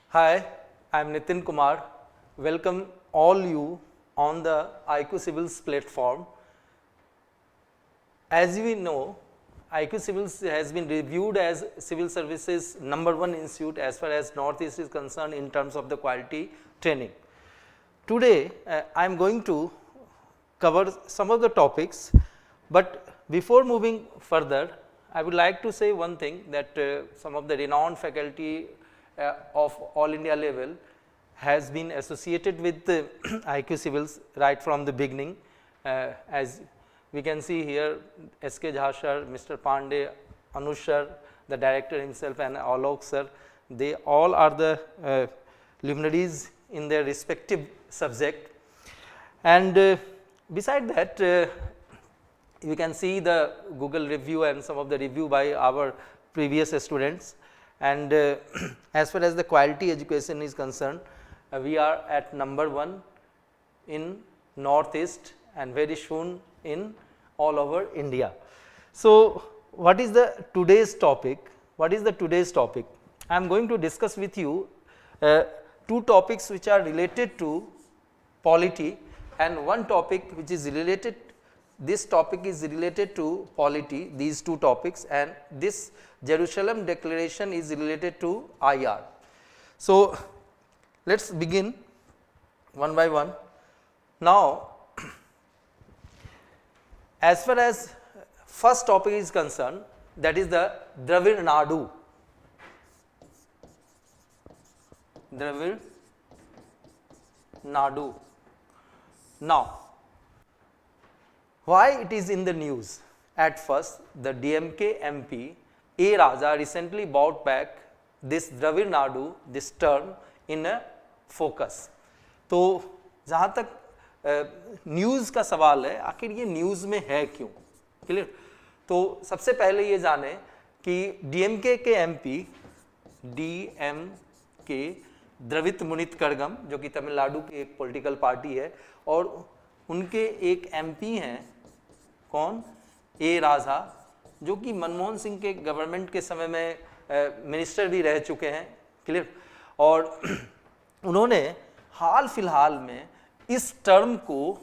Hi, I am Nitin Kumar. Welcome all you on the IQ Civils platform. As we know, IQ Civils has been reviewed as civil services #1 institute as far as Northeast is concerned in terms of the quality training. Today, I am going to cover some of the topics, but before moving further, I would like to say one thing that some of the renowned faculty of all India level has been associated with IQ Civils right from the beginning. As we can see here, S.K. Jha sir, Mr. Pandey, Anush sir, the director himself, and Alok sir, they all are the luminaries in their respective subject. And beside that, you can see the Google review and some of the review by our previous students. And as far as the quality education is concerned, we are at #1 in Northeast and very soon in all over India. So, what is the today's topic? What is the today's topic? I am going to discuss with you two topics which are related to polity and one topic which is related. This topic is related to polity, these two topics, and this Jerusalem Declaration is related to IR. So, let us begin one by one. Now, as far as first topic is concerned, that is the Dravid Nadu. Dravid Nadu. Now, why it is in the news? At first, the DMK MP A. Raja recently brought back this Dravid Nadu, this term in a focus. तो जहाँ तक news का सवाल है, आखिर ये news में है क्यों? क्लियर? तो सबसे पहले ये जाने कि DMK के MP DMK द्रविड़ मुनित कड़गम, जो कि तमिलनाडु की एक पॉलिटिकल पार्टी है, और उनके एक MP हैं कौन? ए राजा, जो कि मनमोहन सिंह के गवर्नमेंट के समय में मिनिस्टर भी रह चुके हैं. क्लियर? और उन्होंने हाल फिलहाल में इस टर्म को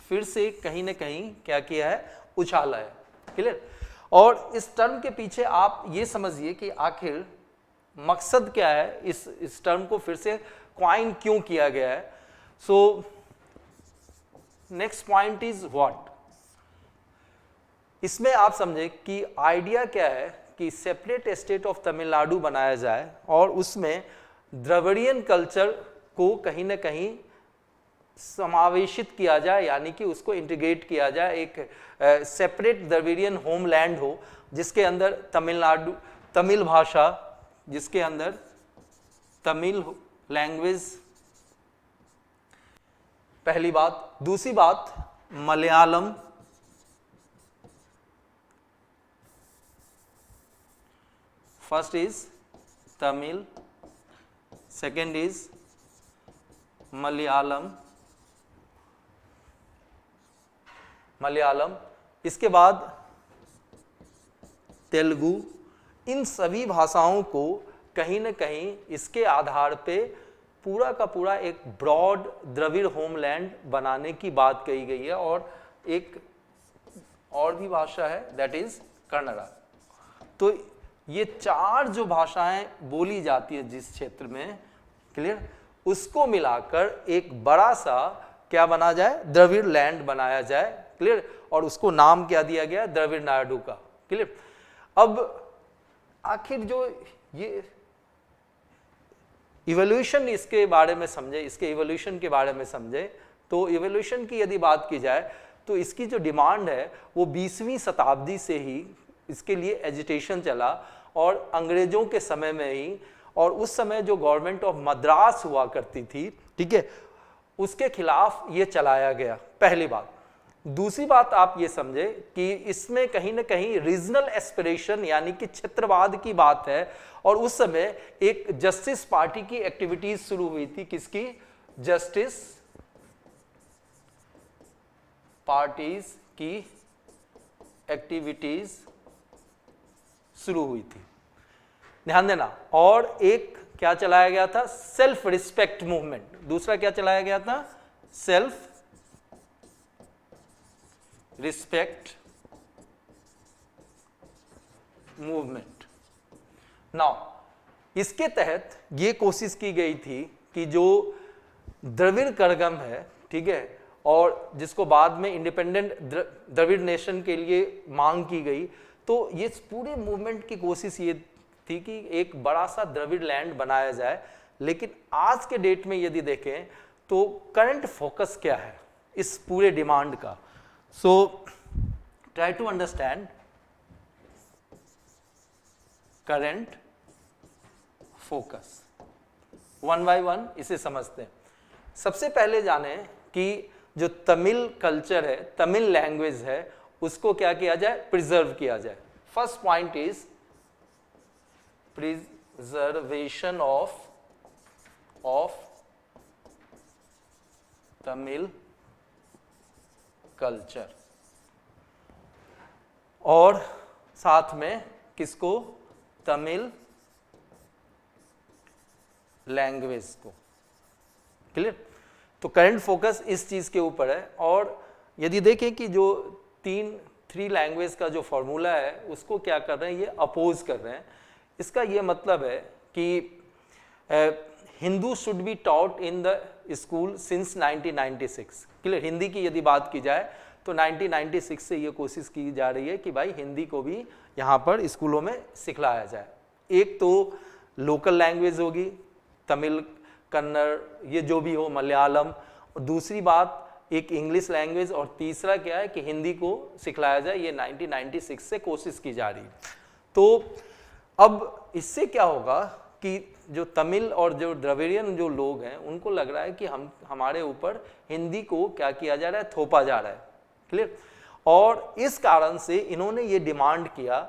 फिर से कहीं ना कहीं क्या किया है? उछाला है. क्लियर? और इस टर्म के पीछे आप ये समझिए कि आखिर मकसद क्या है, इस टर्म को फिर से क्वाइन क्यों किया गया है. So next point is what. इसमें आप समझे कि आइडिया क्या है कि सेपरेट स्टेट ऑफ तमिलनाडु बनाया जाए और उसमें द्रविड़ियन कल्चर को कहीं ना कहीं समावेशित किया जाए, यानी कि उसको इंटीग्रेट किया जाए, एक सेपरेट द्रविड़ियन होमलैंड हो जिसके अंदर तमिलनाडु तमिल भाषा, जिसके अंदर तमिल लैंग्वेज, पहली बात. दूसरी बात, Malayalam, first is Tamil, second is Malayalam, इसके बाद तेलुगु. इन सभी भाषाओं को कहीं न कहीं इसके आधार पे पूरा का पूरा एक ब्रॉड द्रविड़ होमलैंड बनाने की बात कही गई है. और एक और भी भाषा है, दैट इज कन्नड़ा. तो ये चार जो भाषाएं बोली जाती है जिस क्षेत्र में, क्लियर, उसको मिलाकर एक बड़ा सा क्या बना जाए? द्रविड़ लैंड बनाया जाए. क्लियर? और उसको नाम क्या दिया गया? द्रविड़ नाडु का. क्लियर? अब आखिर जो ये इवोल्यूशन इसके बारे में समझे, इसके इवोल्यूशन के बारे में समझे, तो इवोल्यूशन की यदि बात की जाए तो इसकी जो डिमांड है वो 20वीं शताब्दी से ही इसके लिए एजिटेशन चला, और अंग्रेजों के समय में ही, और उस समय जो गवर्नमेंट ऑफ मद्रास हुआ करती थी, ठीक है, उसके खिलाफ ये चलाया गया. पहली बात. दूसरी बात आप ये समझे कि इसमें कहीं ना कहीं रीजनल एस्पिरेशन यानी कि क्षेत्रवाद की बात है, और उस समय एक जस्टिस पार्टी की एक्टिविटीज शुरू हुई थी. किसकी? जस्टिस पार्टीज की एक्टिविटीज शुरू हुई थी. ध्यान देना। और एक क्या चलाया गया था, सेल्फ रिस्पेक्ट मूवमेंट। दूसरा क्या चलाया गया था, सेल्फ रिस्पेक्ट मूवमेंट। नाउ इसके तहत ये कोशिश की गई थी कि जो द्रविड़ कड़गम है, ठीक है, और जिसको बाद में इंडिपेंडेंट द्रविड़ नेशन के लिए मांग की गई, तो ये पूरे मूवमेंट की कोशिश ये थी कि एक बड़ा सा द्रविड़ लैंड बनाया जाए। लेकिन आज के डेट में यदि देखें तो करंट फोकस क्या है इस पूरे डिमांड का। So try to understand current focus, one by one इसे समझते हैं। सबसे पहले जाने कि जो तमिल कल्चर है, तमिल लैंग्वेज है, उसको क्या किया जाए, प्रिजर्व किया जाए। First point is preservation of Tamil culture, और साथ में किसको, तमिल लैंग्वेज को। क्लियर? तो करंट फोकस इस चीज के ऊपर है। और यदि देखें कि जो थ्री लैंग्वेज का जो फॉर्मूला है उसको क्या कर रहे हैं, ये अपोज कर रहे हैं। इसका ये मतलब है कि Hindu should be taught in the school since 1996। Clear? Hindi की यदि बात की जाए तो 1996 से ये कोशिश की जा रही है कि भाई हिंदी को भी यहाँ पर स्कूलों में सिखलाया जाए। एक तो लोकल लैंग्वेज होगी, तमिल, कन्नड़, ये जो भी हो, मलयालम, और दूसरी बात एक इंग्लिश लैंग्वेज, और तीसरा क्या है कि हिंदी को सिखलाया जाए। ये 1996 से कोशिश की जा रही है। तो अब इससे क्या होगा कि जो तमिल और जो द्रविड़ियन जो लोग हैं उनको लग रहा है कि हमारे ऊपर हिंदी को क्या किया जा रहा है, थोपा जा रहा है। क्लियर? और इस कारण से इन्होंने ये डिमांड किया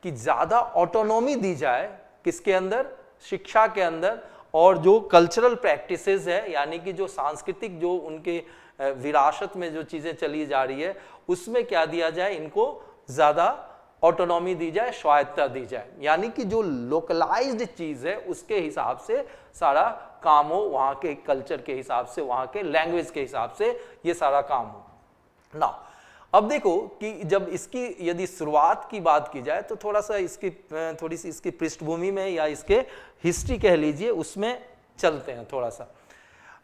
कि ज्यादा ऑटोनॉमी दी जाए, किसके अंदर, शिक्षा के अंदर, और जो कल्चरल प्रैक्टिसेस है, यानी कि जो सांस्कृतिक जो उनके विरासत में जो चीजें चली जा रही है उसमें क्या दिया जाए, इनको ज्यादा ऑटोनॉमी दी जाए, स्वायत्तता दी जाए। यानी कि जो लोकलाइज्ड चीज है उसके हिसाब से सारा काम हो, वहां के कल्चर के हिसाब से, वहां के लैंग्वेज के हिसाब से ये सारा काम हो ना। अब देखो कि जब इसकी यदि शुरुआत की बात की जाए तो थोड़ा सा इसकी थोड़ी सी इसकी पृष्ठभूमि में या इसके हिस्ट्री कह लीजिए उसमें चलते हैं थोड़ा सा।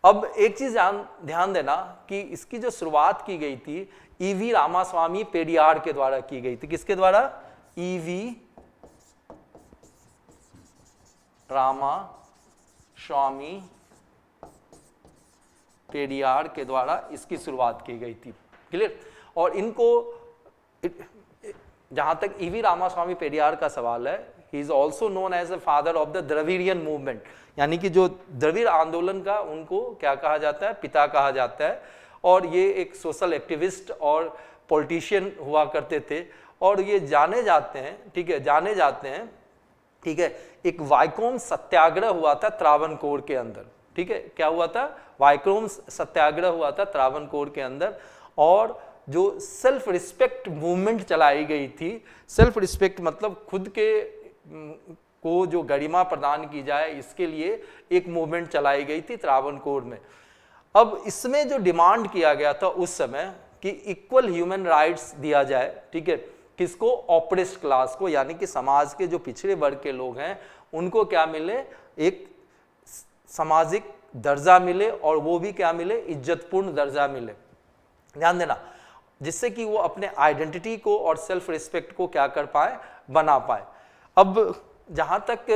अब एक चीज ध्यान देना कि इसकी जो शुरुआत की गई थी ईवी रामास्वामी पेरियार के द्वारा की गई थी। किसके द्वारा? ईवी रामास्वामी पेरियार के द्वारा इसकी शुरुआत की गई थी। क्लियर? और इनको जहां तक ईवी रामास्वामी पेरियार का सवाल है, he is also known as the father of the Dravidian movement, यानी कि जो द्रविड़ आंदोलन का उनको क्या कहा जाता है, पिता कहा जाता है। और ये एक सोशल एक्टिविस्ट और पॉलिटिशियन हुआ करते थे, और ये जाने जाते हैं, ठीक है, जाने जाते हैं, ठीक है। एक वाइकोम सत्याग्रह हुआ था त्रावणकोर के अंदर, ठीक है, क्या हुआ था, वाइकोम सत्याग्रह हुआ था त्रावणकोर के अंदर। और जो सेल्फ रिस्पेक्ट मूवमेंट चलाई गई थी, सेल्फ रिस्पेक्ट मतलब खुद के को जो गरिमा प्रदान की जाए, इसके लिए एक मूवमेंट चलाई गई थी त्रावणकोर में। अब इसमें जो डिमांड किया गया था उस समय कि इक्वल ह्यूमन राइट्स दिया जाए, ठीक है, किसको, ऑप्रेस्ड क्लास को, यानी कि समाज के जो पिछड़े वर्ग के लोग हैं उनको क्या मिले, एक सामाजिक दर्जा मिले, और वो भी क्या मिले, इज्जतपूर्ण दर्जा मिले। ध्यान देना, जिससे कि वो अपने आइडेंटिटी को और सेल्फ रिस्पेक्ट को क्या कर पाए, बना पाए। अब जहां तक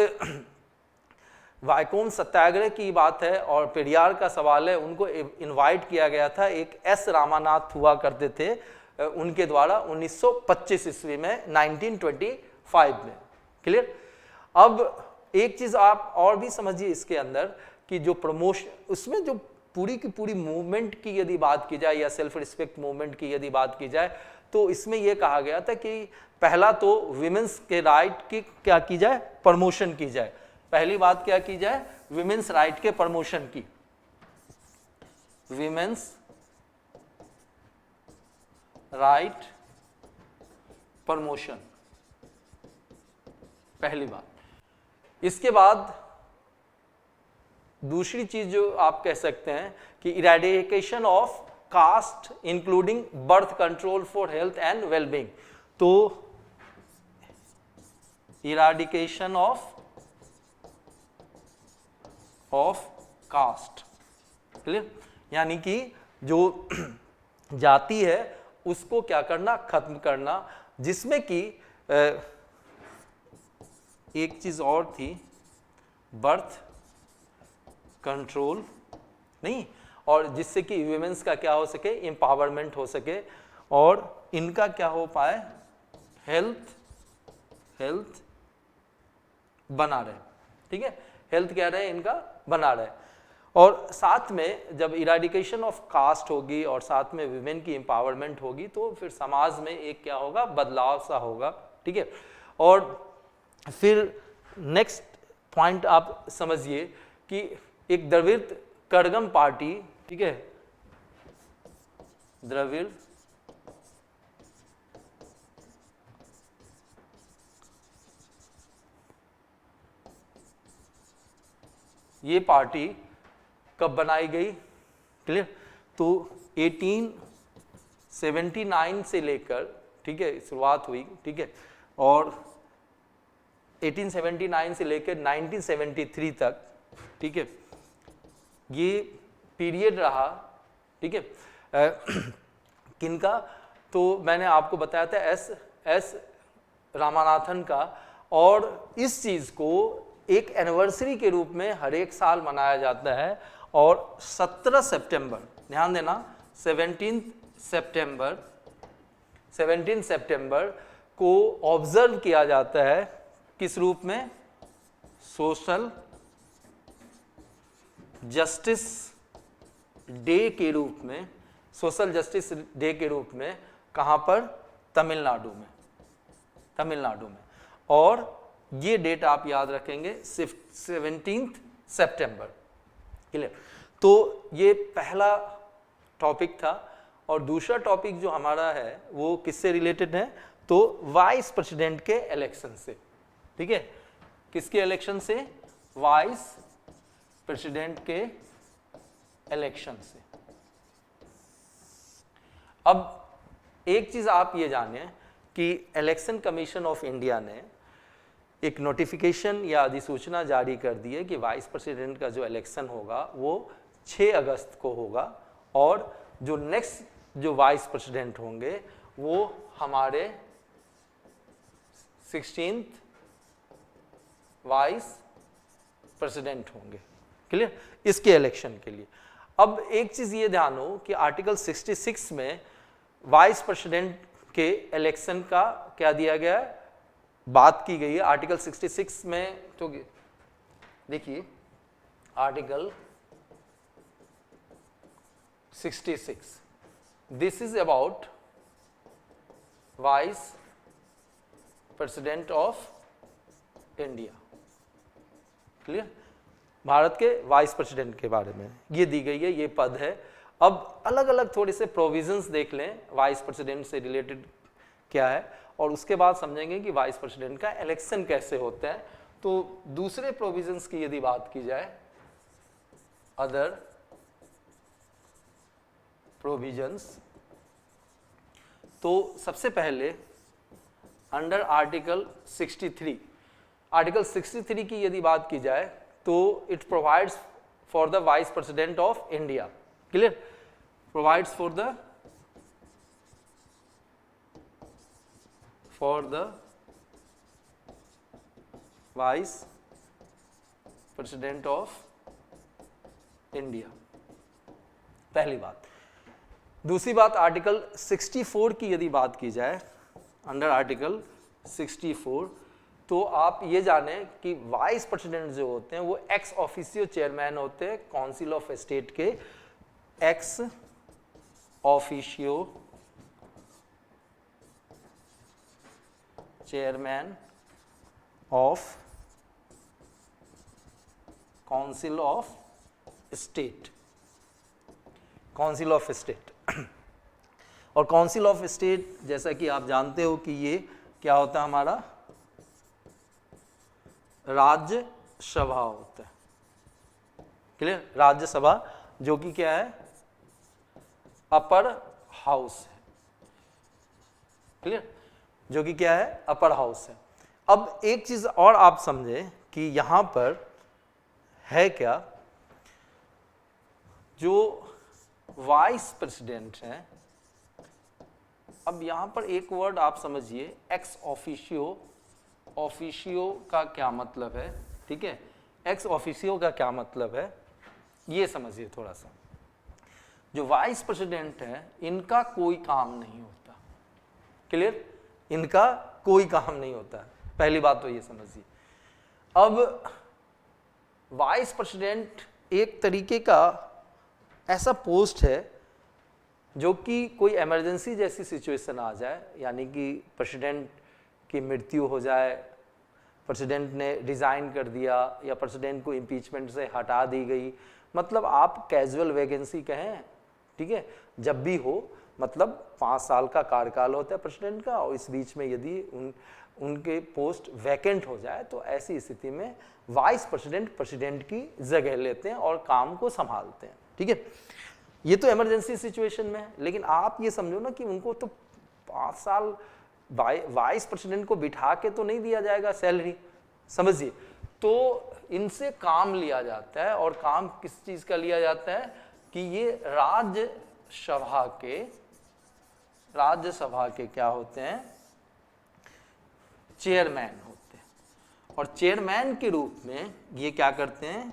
वाइकोम सत्याग्रह की बात है और पेरियार का सवाल है, उनको इनवाइट किया गया था, एक एस रामानाथ हुआ करते थे, उनके द्वारा 1925 ईस्वी में, 1925 में। क्लियर? अब एक चीज आप और भी समझिए इसके अंदर कि जो प्रमोशन, उसमें जो पूरी की पूरी मूवमेंट की यदि बात की जाए या सेल्फ रिस्पेक्ट मूवमेंट की यदि बात की जाए, तो इसमें यह कहा गया था कि पहला तो विमेंस के राइट की क्या की जाए, प्रमोशन की जाए। पहली बात क्या की जाए, विमेंस राइट के प्रमोशन की, विमेंस राइट प्रमोशन, पहली बात। इसके बाद दूसरी चीज जो आप कह सकते हैं कि eradication of caste including birth control for health and wellbeing. तो इरेडिकेशन ऑफ कास्ट, क्लियर, यानी कि जो जाति है उसको क्या करना, खत्म करना, जिसमें कि एक चीज और थी, बर्थ कंट्रोल नहीं, और जिससे कि वुमेन्स का क्या हो सके, एम्पावरमेंट हो सके, और इनका क्या हो पाए, हेल्थ बना रहे, ठीक है, हेल्थ क्या रहे इनका बना रहे। और साथ में जब इरेडिकेशन ऑफ कास्ट होगी और साथ में वुमेन की एम्पावरमेंट होगी तो फिर समाज में एक क्या होगा, बदलाव सा होगा, ठीक है। और फिर नेक्स्ट पॉइंट आप समझिए कि एक द्रविड़ कड़गम पार्टी, ठीक है, द्रविड़ ये पार्टी कब बनाई गई, क्लियर, तो 1879 से लेकर, ठीक है, शुरुआत हुई, ठीक है, और 1879 से लेकर 1973 तक, ठीक है, ये पीरियड रहा, ठीक है, किनका, तो मैंने आपको बताया था एस रामानाथन का, और इस चीज को एक एनिवर्सरी के रूप में हर एक साल मनाया जाता है, और 17 सितंबर, ध्यान देना, 17 सितंबर को ऑब्जर्व किया जाता है, किस रूप में, सोशल जस्टिस डे के रूप में, सोशल जस्टिस डे के रूप में, कहां पर, तमिलनाडु में, और ये डेट आप याद रखेंगे, 17 सितंबर, क्लियर। तो ये पहला टॉपिक था, और दूसरा टॉपिक जो हमारा है वो किससे रिलेटेड है, तो वाइस प्रेसिडेंट के इलेक्शन से, ठीक है, किसके इलेक्शन से, वाइस प्रेसिडेंट के इलेक्शन से। अब एक चीज आप ये जाने कि इलेक्शन कमीशन ऑफ इंडिया ने एक नोटिफिकेशन या अधिसूचना जारी कर दी है कि वाइस प्रेसिडेंट का जो इलेक्शन होगा वो 6 अगस्त को होगा, और जो नेक्स्ट जो वाइस प्रेसिडेंट होंगे वो हमारे 16th वाइस प्रेसिडेंट होंगे, क्लियर, इसके इलेक्शन के लिए। अब एक चीज ये ध्यान हो कि आर्टिकल 66 में वाइस प्रेसिडेंट के इलेक्शन का क्या दिया गया है, बात की गई है। आर्टिकल 66 में तो देखिए, article 66, this is about vice president of India, clear, Bharat के वाइस प्रेसिडेंट के बारे में ये दी गई है, ये पद है। अब अलग अलग थोड़े से प्रोविजंस देख लें वाइस प्रेसिडेंट से रिलेटेड क्या है, और उसके बाद समझेंगे कि वाइस प्रेसिडेंट का इलेक्शन कैसे होता है। तो दूसरे प्रोविजंस की यदि बात की जाए, अदर प्रोविजंस, तो सबसे पहले अंडर आर्टिकल 63 की यदि बात की जाए तो it provides for the vice president of India, clear, provides for the vice president of India, पहली बात। दूसरी बात, आर्टिकल 64 की यदि बात की जाए, अंडर आर्टिकल 64, तो आप ये जाने कि वाइस प्रेसिडेंट जो होते हैं वो एक्स ऑफिसियो चेयरमैन होते हैं काउंसिल ऑफ स्टेट के, ex officio chairman of council of state, council of state. और काउंसिल ऑफ स्टेट जैसा कि आप जानते हो कि ये क्या होता है हमारा, राज्यसभा होता है, क्लियर। राज्यसभा जो कि क्या है, अपर हाउस है, क्लियर, जो कि क्या है, अपर हाउस है। अब एक चीज और आप समझे कि यहां पर है क्या, जो वाइस प्रेसिडेंट है, अब यहां पर एक वर्ड आप समझिए, एक्स ऑफिशियो। ऑफिशियो का क्या मतलब है, ठीक है, एक्स ऑफिशियो का क्या मतलब है, ये समझिए थोड़ा सा। जो वाइस प्रेसिडेंट है, इनका कोई काम नहीं होता, क्लियर, इनका कोई काम नहीं होता, पहली बात तो ये समझिए। अब वाइस प्रेसिडेंट एक तरीके का ऐसा पोस्ट है जो कि कोई इमरजेंसी जैसी सिचुएशन आ जाए, यानी कि प्रेसिडेंट की मृत्यु हो जाए, प्रेसिडेंट ने रिजाइन कर दिया, या प्रेसिडेंट को इम्पीचमेंट से हटा दी गई, मतलब आप कैजुअल वैकेंसी कहें, ठीक है, जब भी हो, मतलब 5 साल का कार्यकाल होता है प्रेसिडेंट का, और इस बीच में यदि उनके पोस्ट वैकेंट हो जाए तो ऐसी स्थिति में वाइस प्रेसिडेंट प्रेसिडेंट की जगह लेते हैं और काम को संभालते हैं, ठीक है। ये तो इमरजेंसी सिचुएशन में है, लेकिन आप ये समझो ना कि उनको तो 5 साल वाइस प्रेसिडेंट को बिठा के तो नहीं दिया जाएगा सैलरी, समझिए, तो इनसे काम लिया जाता है। और काम किस चीज का लिया जाता है कि ये राज्यसभा के क्या होते हैं, चेयरमैन होते हैं, और चेयरमैन के रूप में ये क्या करते हैं,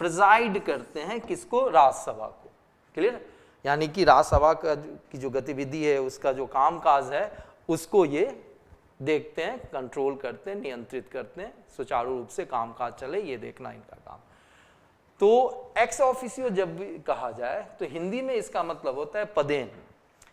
प्रिजाइड करते हैं किसको, राज्यसभा को, क्लियर, यानी कि राज्यसभा का की जो गतिविधि है, उसका जो कामकाज है, उसको ये देखते हैं, कंट्रोल करते हैं, नियंत्रित करते हैं, सुचारू रूप से कामकाज चले, ये देखना इनका काम। तो एक्स ऑफिसियो जब भी कहा जाए तो हिंदी में इसका मतलब होता है पदेन,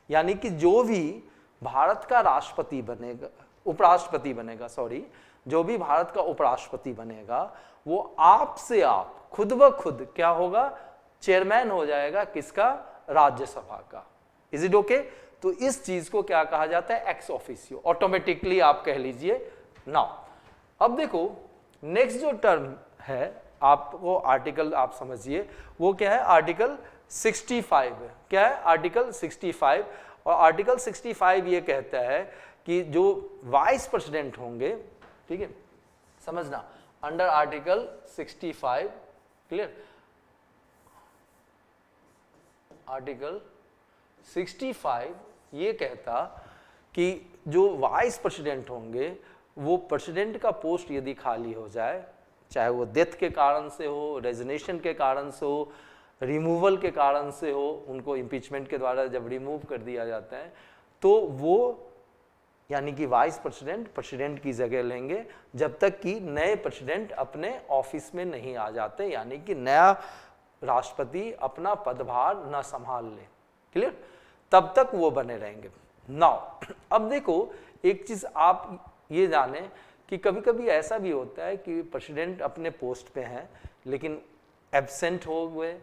यानी कि जो भी भारत का राष्ट्रपति बनेगा, उपराष्ट्रपति बनेगा, सॉरी, जो भी भारत का उपराष्ट्रपति बनेगा, वो आपसे आप खुद ब खुद क्या होगा, चेयरमैन हो जाएगा, किसका, राज्यसभा का। Is it okay? तो इस चीज को क्या कहा जाता है, एक्स ऑफिसियो, ऑटोमेटिकली आप कह लीजिए नाउ। अब देखो नेक्स्ट जो टर्म है, आपको आर्टिकल आप समझिए, वो क्या है, आर्टिकल 65 है। क्या है, आर्टिकल 65। और आर्टिकल 65 ये कहता है कि जो वाइस प्रेसिडेंट होंगे, ठीक है, समझना, अंडर आर्टिकल 65, क्लियर, आर्टिकल 65 ये कहता कि जो वाइस प्रेसिडेंट होंगे, वो प्रेसिडेंट का पोस्ट यदि खाली हो जाए, चाहे वो डेथ के कारण से हो, रेजिग्नेशन के कारण से हो, रिमूवल के कारण से हो, उनको इम्पीचमेंट के द्वारा जब रिमूव कर दिया जाता है, तो वो यानी कि वाइस प्रेसिडेंट प्रेसिडेंट की जगह लेंगे जब तक कि नए प्रेसिडेंट अपने ऑफिस में नहीं आ जाते, यानी कि नया राष्ट्रपति अपना पदभार न संभाल ले, क्लियर, तब तक वो बने रहेंगे। नाउ अब देखो एक चीज आप ये जाने कि कभी कभी ऐसा भी होता है कि प्रेसिडेंट अपने पोस्ट पे हैं, लेकिन एब्सेंट हो गए,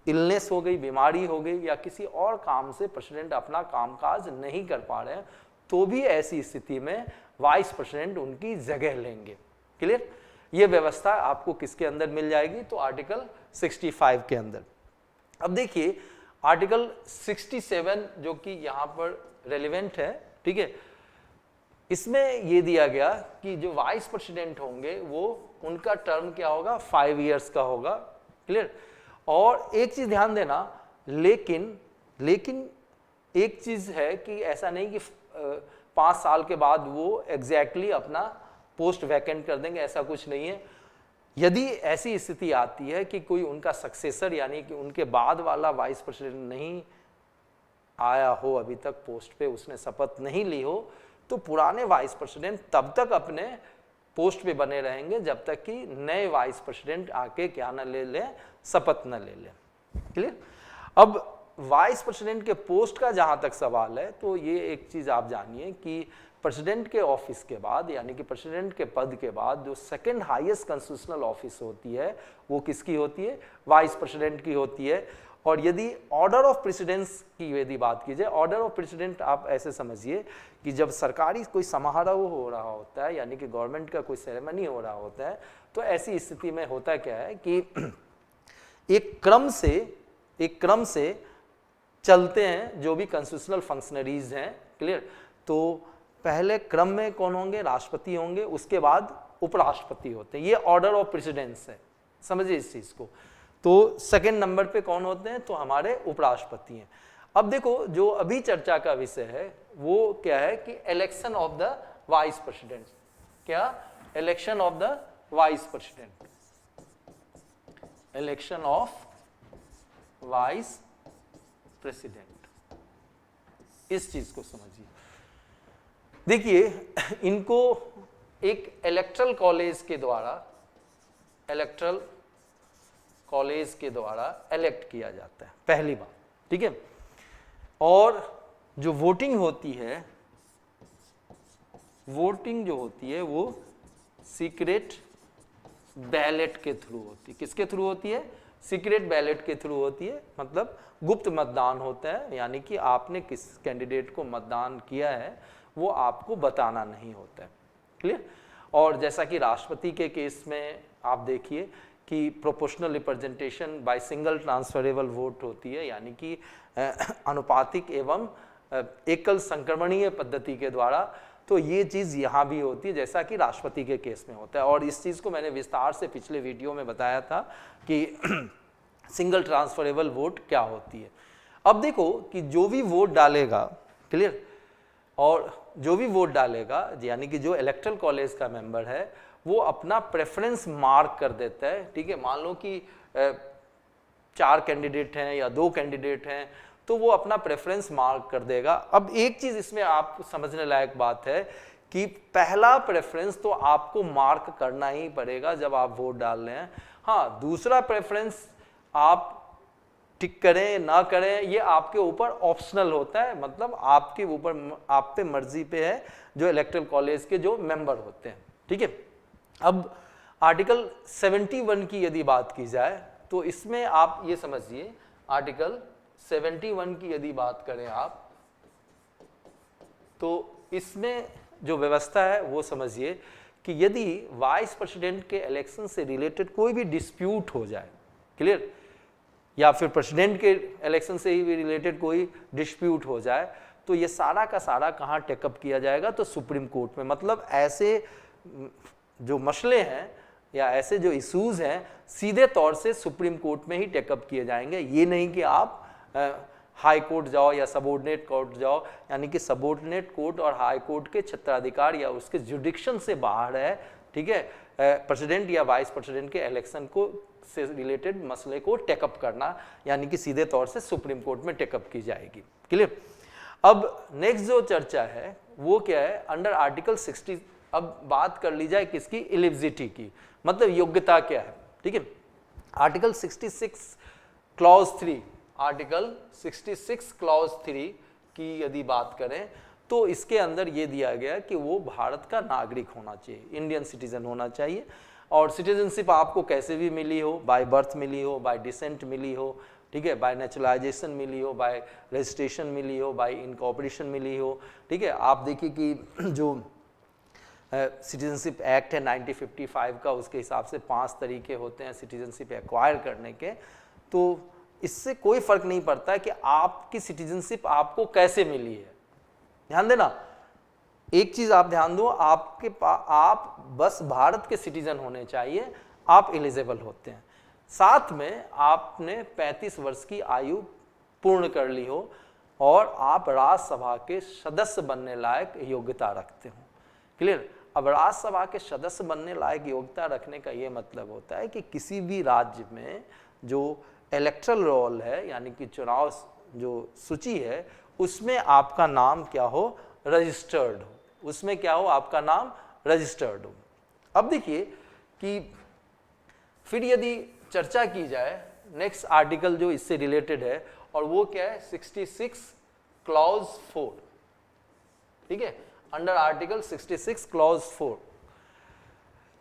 इलनेस हो गई, बीमारी हो गई, या किसी और काम से प्रेसिडेंट अपना कामकाज नहीं कर पा रहे हैं, तो भी ऐसी स्थिति में वाइस प्रेसिडेंट उनकी जगह लेंगे, क्लियर। ये व्यवस्था आपको किसके अंदर मिल जाएगी, तो आर्टिकल 65 के अंदर। अब देखिए आर्टिकल 67 जो कि यहाँ पर रेलिवेंट है, ठीक है, इसमें ये दिया गया कि जो वाइस प्रेसिडेंट होंगे वो उनका टर्म क्या होगा, 5 इयर्स का होगा, क्लियर। और एक चीज ध्यान देना, लेकिन एक चीज है कि ऐसा नहीं कि 5 साल के बाद वो एग्जैक्टली अपना पोस्ट वैकेंट कर देंगे, ऐसा कुछ नहीं है। यदि ऐसी स्थिति आती है कि कोई उनका सक्सेसर यानी कि उनके बाद वाला वाइस प्रेसिडेंट नहीं आया हो, अभी तक पोस्ट पे उसने शपथ नहीं ली हो, तो पुराने वाइस प्रेसिडेंट तब तक अपने पोस्ट पे बने रहेंगे जब तक कि नए वाइस प्रेसिडेंट आके क्या न ले लें, शपथ न ले लें, क्लियर। अब वाइस प्रेसिडेंट के पोस्ट का जहां तक सवाल है, तो ये एक चीज आप जानिए कि प्रेसिडेंट के ऑफिस के बाद, यानी कि प्रेसिडेंट के पद के बाद जो सेकंड हाईएस्ट कॉन्स्टिट्यूशनल ऑफिस होती है, वो किसकी होती है, वाइस प्रेसिडेंट की होती है। और यदि ऑर्डर ऑफ प्रेसिडेंस की यदि बात की जाए, ऑर्डर ऑफ प्रेसिडेंट आप ऐसे समझिए कि जब सरकारी कोई समारोह हो रहा होता है, यानी कि गवर्नमेंट का कोई सेरेमनी हो रहा होता है, तो ऐसी स्थिति में होता क्या है कि एक क्रम से चलते हैं जो भी कॉन्स्टिट्यूशनल फंक्शनरीज हैं, क्लियर। तो पहले क्रम में कौन होंगे, राष्ट्रपति होंगे, उसके बाद उपराष्ट्रपति होते हैं, ये ऑर्डर ऑफ प्रेसिडेंस है, समझिए इस चीज को। तो सेकंड नंबर पे कौन होते हैं, तो हमारे उपराष्ट्रपति हैं। अब देखो जो अभी चर्चा का विषय है वो क्या है कि election of the vice president. क्या, election of the vice president, election of vice president, इस चीज को समझिए। देखिए इनको एक इलेक्टरल कॉलेज के द्वारा इलेक्ट किया जाता है, पहली बात, ठीक है। और जो वोटिंग जो होती है वो सीक्रेट बैलेट के थ्रू होती है। किसके थ्रू होती है, सीक्रेट बैलेट के थ्रू होती है, मतलब गुप्त मतदान होता है, यानी कि आपने किस कैंडिडेट को मतदान किया है वो आपको बताना नहीं होता है, क्लियर। और जैसा कि राष्ट्रपति के केस में आप देखिए कि proportional representation by single transferable vote होती है, यानी कि अनुपातिक एवं एकल संक्रमणीय पद्धति के द्वारा। तो ये चीज़ यहाँ भी होती है जैसा कि राष्ट्रपति के केस में होता है, और इस चीज़ को मैंने विस्तार से पिछले वीडियो में बताया था कि सिंगल ट्रांसफरेबल वोट क्या होती है। अब देखो कि जो भी वोट डालेगा, क्लियर, और जो भी वोट डालेगा यानी कि जो इलेक्टरल कॉलेज का मेंबर है वो अपना प्रेफरेंस मार्क कर देता है, ठीक है। मान लो कि 4 कैंडिडेट हैं या 2 कैंडिडेट हैं, तो वो अपना प्रेफरेंस मार्क कर देगा। अब एक चीज इसमें आप समझने लायक बात है कि पहला प्रेफरेंस तो आपको मार्क करना ही पड़ेगा जब आप वोट डाल रहे हैं। हाँ, दूसरा प्रेफरेंस आप टिक करें ना करें ये आपके ऊपर ऑप्शनल होता है, मतलब आपके ऊपर, आप पे मर्जी पे है जो इलेक्टरल कॉलेज के जो मेंबर होते हैं, ठीक है। अब आर्टिकल 71 की यदि बात की जाए तो इसमें आप ये समझिए, आर्टिकल 71 की यदि बात करें आप, तो इसमें जो व्यवस्था है वो समझिए कि यदि वाइस प्रेसिडेंट के इलेक्शन से रिलेटेड कोई भी डिस्प्यूट हो जाए, क्लियर, या फिर प्रेसिडेंट के इलेक्शन से ही रिलेटेड कोई डिस्प्यूट हो जाए, तो ये सारा का सारा कहाँ टेकअप किया जाएगा, तो सुप्रीम कोर्ट में। मतलब ऐसे जो मसले हैं या ऐसे जो इश्यूज हैं सीधे तौर से सुप्रीम कोर्ट में ही टेकअप किए जाएंगे। ये नहीं कि आप हाई कोर्ट जाओ या सबऑर्डिनेट कोर्ट जाओ, यानी कि सबऑर्डिनेट कोर्ट और हाई कोर्ट के क्षेत्राधिकार या उसके जुडिक्शन से बाहर है, ठीक है, प्रेसिडेंट या वाइस प्रेसिडेंट के इलेक्शन को से रिलेटेड मसले को टेकअप करना, यानी कि सीधे तौर से सुप्रीम कोर्ट में टेकअप की जाएगी, क्लियर। अब नेक्स्ट जो चर्चा है वो क्या है, अंडर आर्टिकल 60, अब बात कर ली जाए किसकी, एलिजिबिलिटी की, मतलब योग्यता क्या है, ठीक है। आर्टिकल 66 क्लॉज 3, आर्टिकल 66 क्लॉज 3 की यदि बात करें तो इसके अंदर ये दिया गया कि वो भारत का नागरिक होना चाहिए, इंडियन सिटीजन होना चाहिए। और सिटीजनशिप आपको कैसे भी मिली हो, बाय बर्थ मिली हो, बाय डिसेंट मिली हो, ठीक है, बाय नेचुरलाइजेशन मिली हो, बाय रजिस्ट्रेशन मिली हो, बाय इनकॉर्पोरेशन मिली हो, ठीक है। आप देखिए कि जो सिटीजनशिप एक्ट है 1955 का, उसके हिसाब से 5 तरीके होते हैं सिटीजनशिप एक्वायर करने के। तो इससे कोई फर्क नहीं पड़ता है कि आपकी सिटीजनशिप आपको कैसे मिली है। ध्यान देना, एक चीज आप ध्यान दो, आप बस भारत के सिटीजन होने चाहिए, आप एलिजिबल होते हैं। साथ में आपने 35 वर्ष की आयु पूर्ण कर ली हो और आप राज्यसभा के सदस्य बनने लायक योग्यता रखते हो, क्लियर। अब राज्यसभा के सदस्य बनने लायक योग्यता रखने का ये मतलब होता है कि किसी भी राज्य में जो इलेक्टरल रोल है, यानी कि चुनाव जो सूची है, उसमें आपका नाम क्या हो, रजिस्टर्ड हो, उसमें क्या हो, आपका नाम रजिस्टर्ड हो। अब देखिए कि फिर यदि चर्चा की जाए नेक्स्ट आर्टिकल जो इससे रिलेटेड है, और वो क्या है, 66 क्लॉज 4, ठीक है। अंडर आर्टिकल 66 क्लॉज 4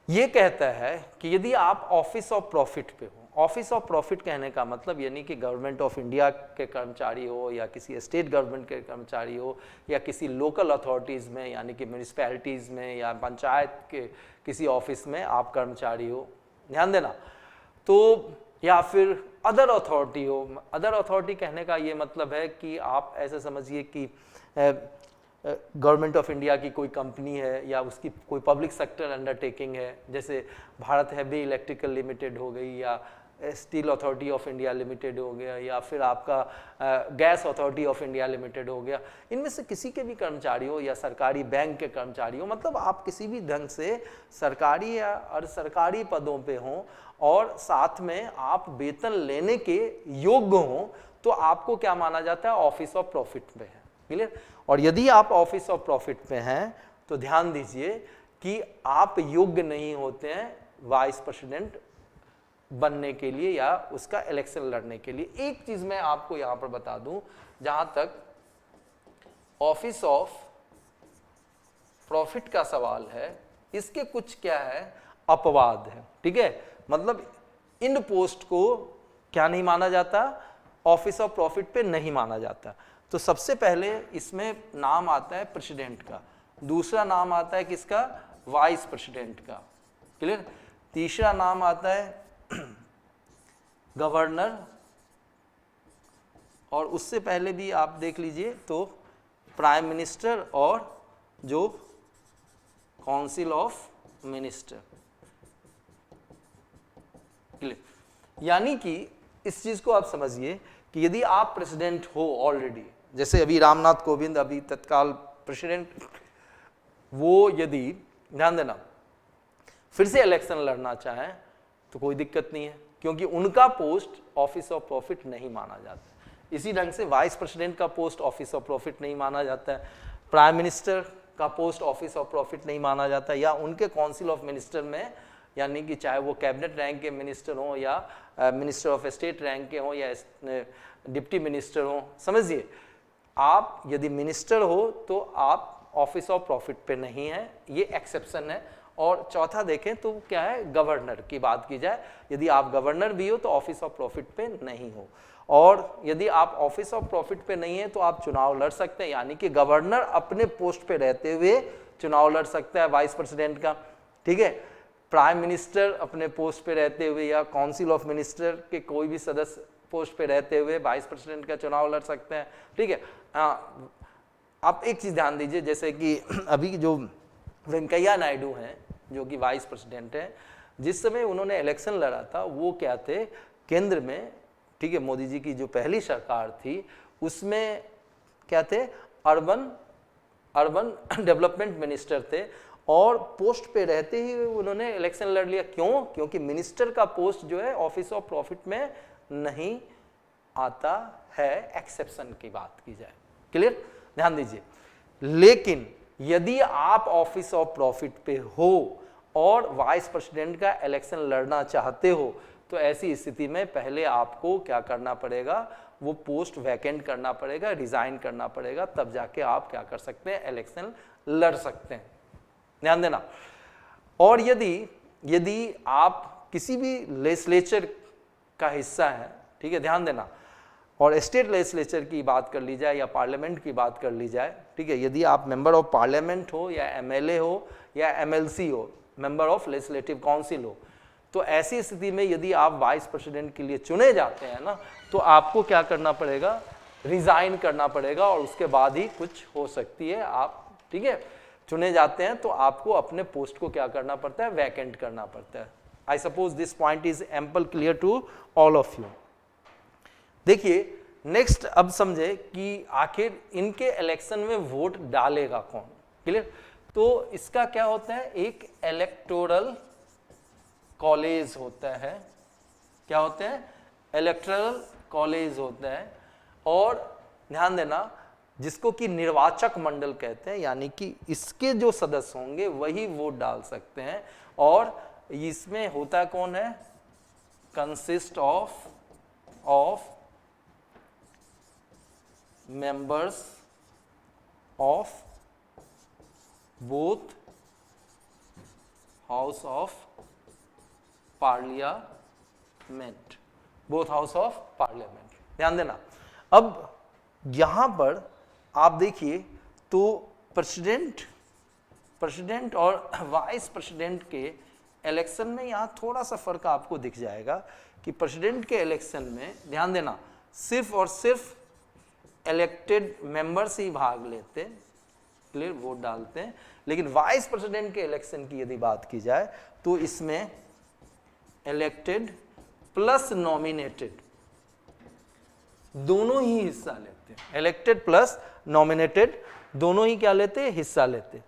ये कहता है कि यदि आप ऑफिस ऑफ प्रॉफिट पे हो, ऑफिस ऑफ प्रॉफिट कहने का मतलब यानी कि गवर्नमेंट ऑफ इंडिया के कर्मचारी हो या किसी स्टेट गवर्नमेंट के कर्मचारी हो या किसी लोकल अथॉरिटीज़ में यानी कि म्यूनिसिपैलिटीज़ में या पंचायत के किसी ऑफिस में आप कर्मचारी हो, ध्यान देना, तो या फिर अदर अथॉरिटी हो। अदर अथॉरिटी कहने का ये मतलब है कि आप ऐसे समझिए कि गवर्नमेंट ऑफ इंडिया की कोई कंपनी है या उसकी कोई पब्लिक सेक्टर अंडरटेकिंग है, जैसे भारत हैवी इलेक्ट्रिकल लिमिटेड हो गई या steel authority of India limited हो गया या फिर आपका gas authority of India limited हो गया। इनमें से किसी के भी कर्मचारी हो या सरकारी बैंक के कर्मचारी हो, मतलब आप किसी भी ढंग से सरकारी या अर्ध सरकारी पदों पे हों और साथ में आप वेतन लेने के योग्य हों, तो आपको क्या माना जाता है, ऑफिस ऑफ प्रॉफिट पे है। क्लियर? और यदि आप ऑफिस ऑफ प्रॉफिट पे हैं तो ध्यान दीजिए कि आप योग्य नहीं होते हैं वाइस प्रेसिडेंट बनने के लिए या उसका इलेक्शन लड़ने के लिए। एक चीज मैं आपको यहां पर बता दूं, जहां तक ऑफिस ऑफ प्रॉफिट का सवाल है, इसके कुछ क्या है, अपवाद है। ठीक है, मतलब इन पोस्ट को क्या नहीं माना जाता, ऑफिस ऑफ प्रॉफिट पे नहीं माना जाता। तो सबसे पहले इसमें नाम आता है प्रेसिडेंट का, दूसरा नाम आता है किसका, वाइस प्रेसिडेंट का। क्लियर? तीसरा नाम आता है गवर्नर, और उससे पहले भी आप देख लीजिए तो प्राइम मिनिस्टर और जो काउंसिल ऑफ मिनिस्टर। क्लियर? यानी कि इस चीज को आप समझिए कि यदि आप प्रेसिडेंट हो ऑलरेडी, जैसे अभी रामनाथ कोविंद अभी तत्काल प्रेसिडेंट, वो यदि ध्यान देना फिर से इलेक्शन लड़ना चाहें तो कोई दिक्कत नहीं है, क्योंकि उनका पोस्ट ऑफिस ऑफ प्रॉफिट नहीं माना जाता। इसी ढंग से वाइस प्रेसिडेंट का पोस्ट ऑफिस ऑफ प्रॉफिट नहीं माना जाता है, प्राइम मिनिस्टर का पोस्ट ऑफिस ऑफ प्रॉफिट नहीं माना जाता, या उनके काउंसिल ऑफ मिनिस्टर में, यानी कि चाहे वो कैबिनेट रैंक के मिनिस्टर हों या मिनिस्टर ऑफ स्टेट रैंक के हों या डिप्टी मिनिस्टर हों, समझिए आप यदि मिनिस्टर हो तो आप ऑफिस ऑफ प्रॉफिट पे नहीं है, ये एक्सेप्शन है। और चौथा देखें तो क्या है, गवर्नर की बात की जाए, यदि आप गवर्नर भी हो तो ऑफिस ऑफ प्रॉफिट पे नहीं हो, और यदि आप ऑफिस ऑफ प्रॉफिट पे नहीं है तो आप चुनाव लड़ सकते हैं, यानी कि गवर्नर अपने पोस्ट पे रहते हुए चुनाव लड़ सकता है वाइस प्रेसिडेंट का। ठीक है, प्राइम मिनिस्टर अपने पोस्ट पे रहते हुए या काउंसिल ऑफ मिनिस्टर के कोई भी सदस्य पोस्ट पे रहते हुए वाइस प्रेसिडेंट का चुनाव लड़ सकते हैं। ठीक है, आप एक चीज ध्यान दीजिए, जैसे कि अभी जो वेंकैया नायडू हैं जो कि वाइस प्रेसिडेंट हैं, जिस समय उन्होंने इलेक्शन लड़ा था वो क्या थे, केंद्र में, ठीक है, मोदी जी की जो पहली सरकार थी उसमें क्या थे, अर्बन डेवलपमेंट मिनिस्टर थे, और पोस्ट पे रहते ही उन्होंने इलेक्शन लड़ लिया। क्यों? क्योंकि मिनिस्टर का पोस्ट जो है ऑफिस ऑफ प्रॉफिट में नहीं आता है, एक्सेप्शन की बात की जाए। क्लियर? ध्यान दीजिए, लेकिन यदि आप ऑफिस ऑफ प्रॉफिट पे हो और वाइस प्रेसिडेंट का इलेक्शन लड़ना चाहते हो तो ऐसी स्थिति में पहले आपको क्या करना पड़ेगा, वो पोस्ट वैकेंट करना पड़ेगा, रिजाइन करना पड़ेगा, तब जाके आप क्या कर सकते हैं, इलेक्शन लड़ सकते हैं। ध्यान देना। और यदि आप किसी भी लेजिस्लेचर का हिस्सा है, ठीक है, ध्यान देना, और स्टेट लेजिस्लेचर की बात कर ली जाए या पार्लियामेंट की बात कर ली जाए, ठीक है, यदि आप मेंबर ऑफ पार्लियामेंट हो या एमएलए हो या एमएलसी हो, मेंबर ऑफ लेजिस्लेटिव काउंसिल हो, तो ऐसी स्थिति में यदि आप वाइस प्रेसिडेंट के लिए चुने जाते हैं ना, तो आपको क्या करना पड़ेगा, रिजाइन करना पड़ेगा, और उसके बाद ही कुछ हो सकती है आप, ठीक है, चुने जाते हैं तो आपको अपने पोस्ट को क्या करना पड़ता है, वैकेंट करना पड़ता है। I suppose this point is ample clear to all of you. देखिए नेक्स्ट, अब समझे कि आखिर इनके इलेक्शन में वोट डालेगा कौन। क्लियर? तो इसका क्या होता है, एक इलेक्टोरल कॉलेज होता है। क्या होते हैं, इलेक्टोरल कॉलेज होता है, और ध्यान देना जिसको कि निर्वाचक मंडल कहते हैं, यानी कि इसके जो सदस्य होंगे वही वोट डाल सकते हैं। और इसमें होता कौन है, consist of members of both house of parliament, parliament, both house of parliament, ध्यान देना। अब यहां पर आप देखिए तो प्रेसिडेंट और वाइस प्रेसिडेंट के इलेक्शन में यहां थोड़ा सा फर्क आपको दिख जाएगा कि प्रेसिडेंट के इलेक्शन में ध्यान देना सिर्फ और सिर्फ इलेक्टेड मेंबर्स ही भाग लेते हैं, क्लियर, वोट डालते हैं। लेकिन वाइस प्रेसिडेंट के इलेक्शन की यदि बात की जाए तो इसमें इलेक्टेड प्लस नॉमिनेटेड दोनों ही हिस्सा लेते हैं, इलेक्टेड प्लस नॉमिनेटेड दोनों ही क्या लेते हैं, हिस्सा लेते हैं।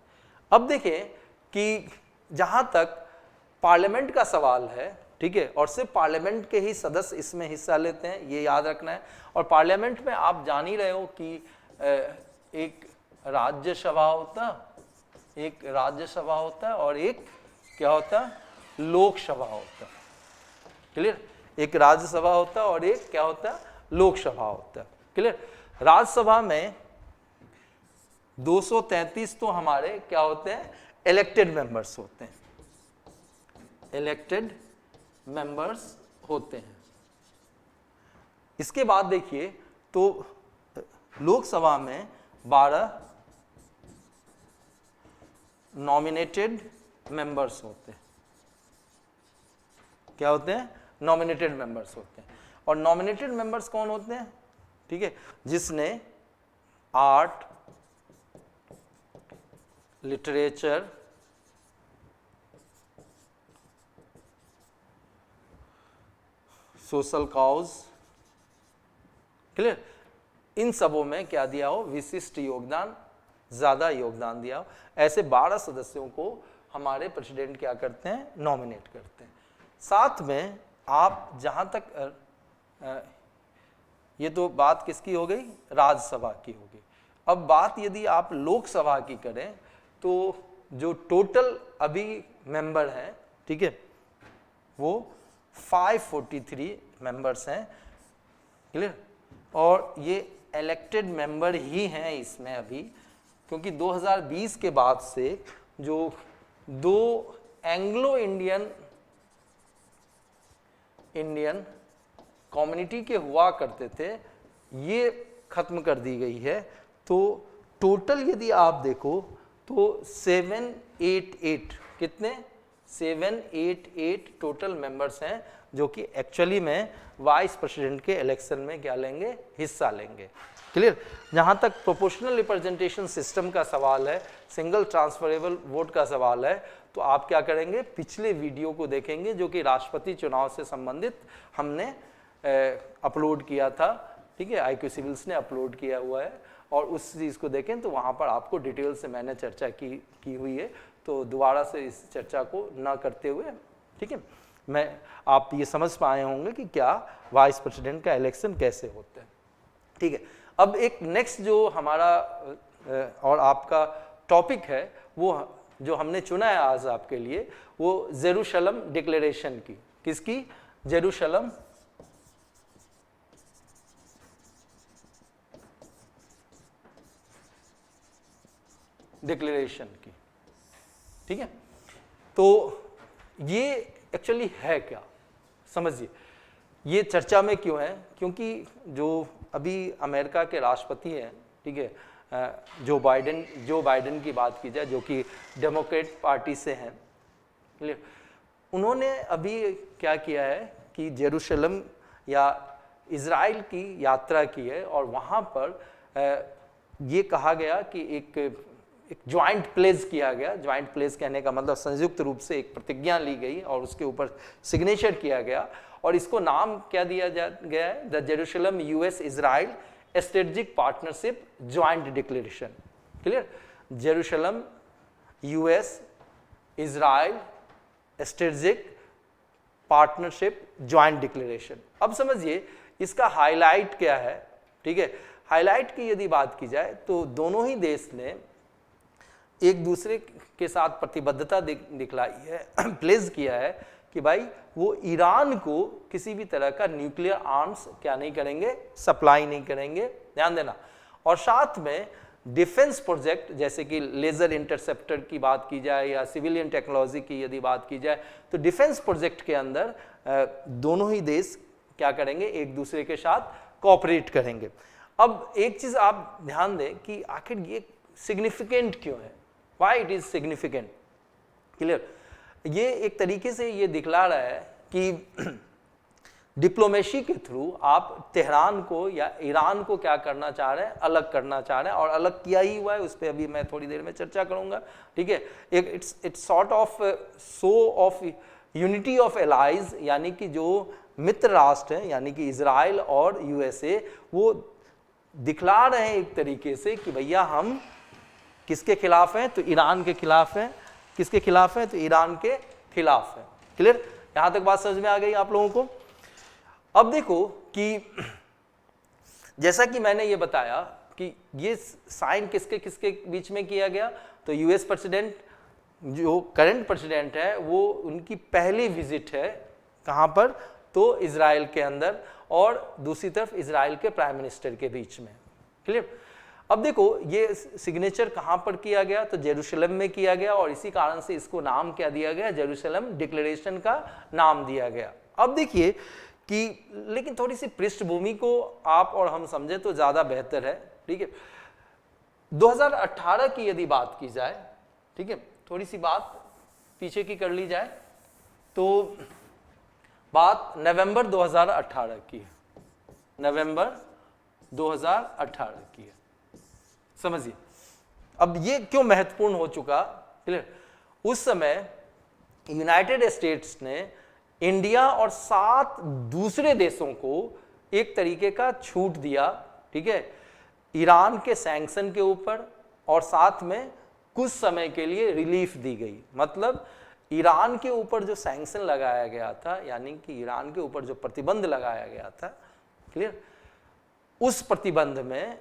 अब देखें कि जहां तक पार्लियामेंट का सवाल है, ठीक है, और सिर्फ पार्लियामेंट के ही सदस्य इसमें हिस्सा लेते हैं, ये याद रखना है। और पार्लियामेंट में आप जान ही रहे हो कि एक राज्यसभा होता, एक राज्यसभा होता है और एक क्या होता है, लोकसभा होता है, क्लियर, एक राज्यसभा होता है और एक क्या होता है, लोकसभा होता है, क्लियर। राज्यसभा में 233 तो हमारे क्या होते हैं, इलेक्टेड मेंबर्स होते हैं, इलेक्टेड मेंबर्स होते हैं। इसके बाद देखिए तो लोकसभा में 12 नॉमिनेटेड मेंबर्स होते हैं, क्या होते हैं, नॉमिनेटेड मेंबर्स होते हैं। और नॉमिनेटेड मेंबर्स कौन होते हैं, ठीक है, जिसने art, literature, social cause, clear, इन सबों में क्या दिया हो, विशिष्ट योगदान, ज्यादा योगदान दिया हो। ऐसे 12 सदस्यों को हमारे प्रेसिडेंट क्या करते हैं, नॉमिनेट करते हैं। साथ में आप जहां तक ये तो बात किसकी हो गई, राज्यसभा की हो गई। अब बात यदि आप लोकसभा की करें तो जो टोटल अभी मेंबर हैं, ठीक है, वो 543 मेंबर्स हैं, क्लियर। और ये इलेक्टेड मेंबर ही हैं इसमें अभी, क्योंकि 2020 के बाद से जो 2 एंग्लो इंडियन कम्युनिटी के हुआ करते थे, ये खत्म कर दी गई है। तो टोटल यदि आप देखो तो 788, कितने, 788 टोटल मेंबर्स हैं जो कि एक्चुअली में वाइस प्रेसिडेंट के इलेक्शन में क्या लेंगे, हिस्सा लेंगे, क्लियर। जहां तक प्रोपोर्शनल रिप्रेजेंटेशन सिस्टम का सवाल है, सिंगल ट्रांसफरेबल वोट का सवाल है, तो आप क्या करेंगे, पिछले वीडियो को देखेंगे जो कि राष्ट्रपति चुनाव से संबंधित हमने अपलोड किया था, ठीक है, IQ सिविल्स ने अपलोड किया हुआ है। और उस चीज़ को देखें तो वहाँ पर आपको डिटेल से मैंने चर्चा की हुई है, तो दोबारा से इस चर्चा को ना करते हुए, ठीक है, आप ये समझ पाए होंगे कि क्या वाइस प्रेसिडेंट का इलेक्शन कैसे होता है, ठीक है। अब एक नेक्स्ट जो हमारा और आपका टॉपिक है, वो जो हमने चुना है आज आपके लिए, वो जेरूशलम डिक्लेरेशन की, किसकी, जेरूशलम डिक्लेरेशन की, ठीक है। तो ये एक्चुअली है क्या, समझिए, ये चर्चा में क्यों है, क्योंकि जो अभी अमेरिका के राष्ट्रपति हैं, ठीक है, जो बाइडेन की बात की जाए, जो कि डेमोक्रेट पार्टी से हैं, क्लियर, उन्होंने अभी क्या किया है कि जेरूशलम या इजराइल की यात्रा की है। और वहाँ पर ये कहा गया कि एक ज्वाइंट प्लेज किया गया। ज्वाइंट प्लेज कहने का मतलब संयुक्त रूप से एक प्रतिज्ञा ली गई और उसके ऊपर सिग्नेचर किया गया, और इसको नाम क्या दिया गया है, the Jerusalem US Israel strategic partnership joint declaration, clear, Jerusalem US Israel strategic partnership joint declaration. अब समझिए इसका हाईलाइट क्या है, ठीक है। हाईलाइट की यदि बात की जाए तो दोनों ही देश ने एक दूसरे के साथ प्रतिबद्धता दिखलाई है, प्लेज किया है कि भाई वो ईरान को किसी भी तरह का न्यूक्लियर आर्म्स क्या नहीं करेंगे, सप्लाई नहीं करेंगे, ध्यान देना। और साथ में डिफेंस प्रोजेक्ट जैसे कि लेजर इंटरसेप्टर की बात की जाए या सिविलियन टेक्नोलॉजी की यदि बात की जाए, तो डिफेंस प्रोजेक्ट के अंदर दोनों ही देश क्या करेंगे, एक दूसरे के साथ कोऑपरेट करेंगे। अब एक चीज आप ध्यान दें कि आखिर ये सिग्निफिकेंट क्यों है, why it is significant. Clear, ये एक तरीके से ये दिखला रहा है कि डिप्लोमेसी के थ्रू आप तेहरान को या ईरान को क्या करना चाह रहे हैं, अलग करना चाह रहे हैं, और अलग किया ही हुआ है, उस पर अभी मैं थोड़ी देर में चर्चा करूंगा। ठीक है, एक it's sort of show off unity of allies, यानी कि जो मित्र राष्ट्र हैं यानी कि इजराइल और यूएसए, वो दिखला रहे हैं एक तरीके से कि भैया हम किसके खिलाफ हैं, तो ईरान के खिलाफ हैं। किसके खिलाफ हैं, तो ईरान के खिलाफ हैं। क्लियर, यहां तक बात समझ में आ गई आप लोगों को। अब देखो कि जैसा कि मैंने ये बताया कि ये साइन किसके किसके बीच में किया गया, तो यूएस प्रेसिडेंट जो करंट प्रेसिडेंट है वो उनकी पहली विजिट है कहां पर, तो इजराइल के अंदर, और दूसरी तरफ इजराइल के प्राइम मिनिस्टर के बीच में। क्लियर, अब देखो ये सिग्नेचर कहां पर किया गया, तो जेरूशलेम में किया गया, और इसी कारण से इसको नाम क्या दिया गया, जेरूशलेम डिक्लेरेशन का नाम दिया गया। अब देखिए कि लेकिन थोड़ी सी पृष्ठभूमि को आप और हम समझे तो ज्यादा बेहतर है। ठीक है, 2018 की यदि बात की जाए, ठीक है, थोड़ी सी बात पीछे की कर ली जाए, तो बात नवंबर 2018 की है, नवंबर 2018 की है, समझिए। अब ये क्यों महत्वपूर्ण हो चुका, क्लियर, उस समय यूनाइटेड स्टेट्स ने इंडिया और 7 दूसरे देशों को एक तरीके का छूट दिया, ठीक है, ईरान के सैंक्शन के ऊपर, और साथ में कुछ समय के लिए रिलीफ दी गई। मतलब ईरान के ऊपर जो सैंक्शन लगाया गया था, यानी कि ईरान के ऊपर जो प्रतिबंध लगाया गया था, क्लियर, उस प्रतिबंध में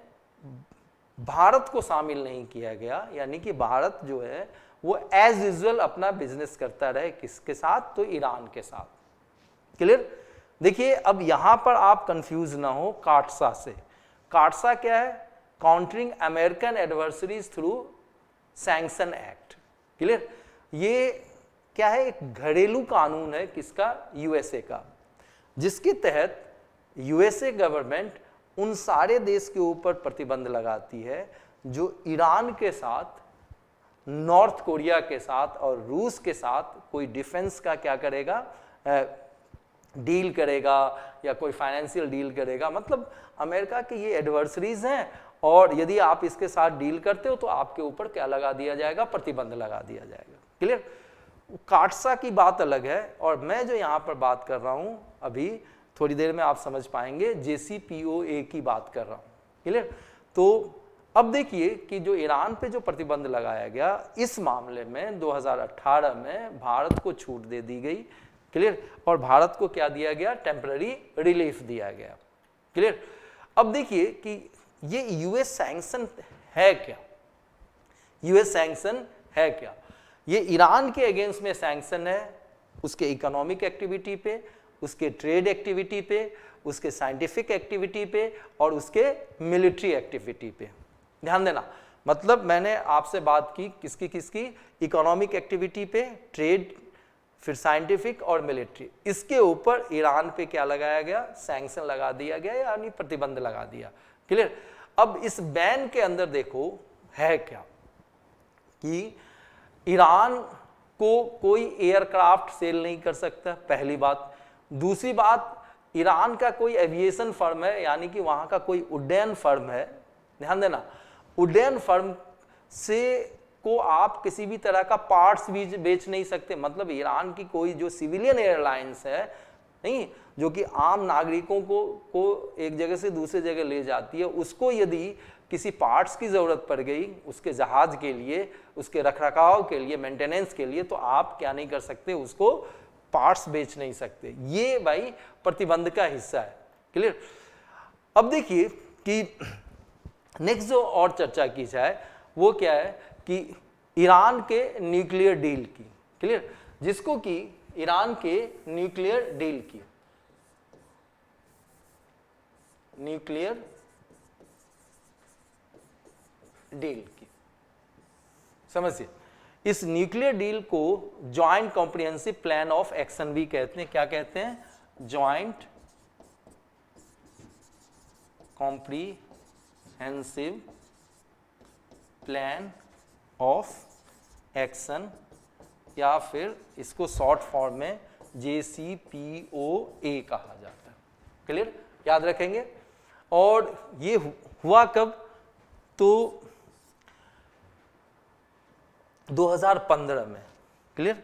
भारत को शामिल नहीं किया गया, यानी कि भारत जो है वो एज यूजुअल अपना बिजनेस करता रहे, किसके साथ, तो ईरान के साथ। क्लियर, देखिए अब यहां पर आप कंफ्यूज ना हो काटसा से। काटसा क्या है, countering American adversaries through sanction act. Clear, ये क्या है, एक घरेलू कानून है, किसका, यूएसए का, जिसके तहत यूएसए गवर्नमेंट उन सारे देश के ऊपर प्रतिबंध लगाती है जो ईरान के साथ, नॉर्थ कोरिया के साथ और रूस के साथ कोई डिफेंस का क्या करेगा, डील करेगा या कोई फाइनेंशियल डील करेगा। मतलब अमेरिका के ये एडवर्सरीज हैं, और यदि आप इसके साथ डील करते हो तो आपके ऊपर क्या लगा दिया जाएगा, प्रतिबंध लगा दिया जाएगा। क्लियर, काटसा की बात अलग है, और मैं जो यहाँ पर बात कर रहा हूँ अभी थोड़ी देर में आप समझ पाएंगे, JCPOA की बात कर रहा हूँ। क्लियर, तो अब देखिए कि जो ईरान पे जो प्रतिबंध लगाया गया, इस मामले में 2018 में भारत को छूट दे दी गई। क्लियर, और भारत को क्या दिया गया, टेम्पररी रिलीफ दिया गया। क्लियर, अब देखिए कि ये यूएस सैंक्शन है क्या, यूएस सैंक्शन है क्या, ये ईरान के अगेंस्ट में सैंक्शन है, उसके इकोनॉमिक एक्टिविटी पे, उसके ट्रेड एक्टिविटी पे, उसके साइंटिफिक एक्टिविटी पे, और उसके मिलिट्री एक्टिविटी पे। ध्यान देना, मतलब मैंने आपसे बात की किसकी किसकी, इकोनॉमिक एक्टिविटी पे, ट्रेड, फिर साइंटिफिक और मिलिट्री, इसके ऊपर ईरान पे क्या लगाया गया, सैंक्शन लगा दिया गया, यानी प्रतिबंध लगा दिया। क्लियर, अब इस बैन के अंदर देखो है क्या, कि ईरान को कोई एयरक्राफ्ट सेल नहीं कर सकता, पहली बात। दूसरी बात, ईरान का कोई एविएशन फर्म है, यानी कि वहां का कोई उड्डयन फर्म है, ध्यान देना, उड्डयन फर्म से को आप किसी भी तरह का पार्ट्स भी बेच नहीं सकते। मतलब ईरान की कोई जो सिविलियन एयरलाइंस है, नहीं, जो कि आम नागरिकों को एक जगह से दूसरे जगह ले जाती है, उसको यदि किसी पार्ट्स की ज़रूरत पड़ गई उसके जहाज़ के लिए, उसके रखरखाव के लिए, मेंटेनेंस के लिए, तो आप क्या नहीं कर सकते, उसको पार्ट्स बेच नहीं सकते। ये भाई प्रतिबंध का हिस्सा है। क्लियर, अब देखिए कि नेक्स्ट जो और चर्चा की जाए वो क्या है, कि ईरान के न्यूक्लियर डील की। क्लियर, जिसको कि ईरान के न्यूक्लियर डील की, न्यूक्लियर डील की। समझिए, इस न्यूक्लियर डील को joint comprehensive plan of action भी कहते हैं। क्या कहते हैं? Joint comprehensive plan of action, या फिर इसको शॉर्ट फॉर्म में JCPOA कहा जाता है। क्लियर? याद रखेंगे। और ये हुआ कब? तो 2015 में। क्लियर?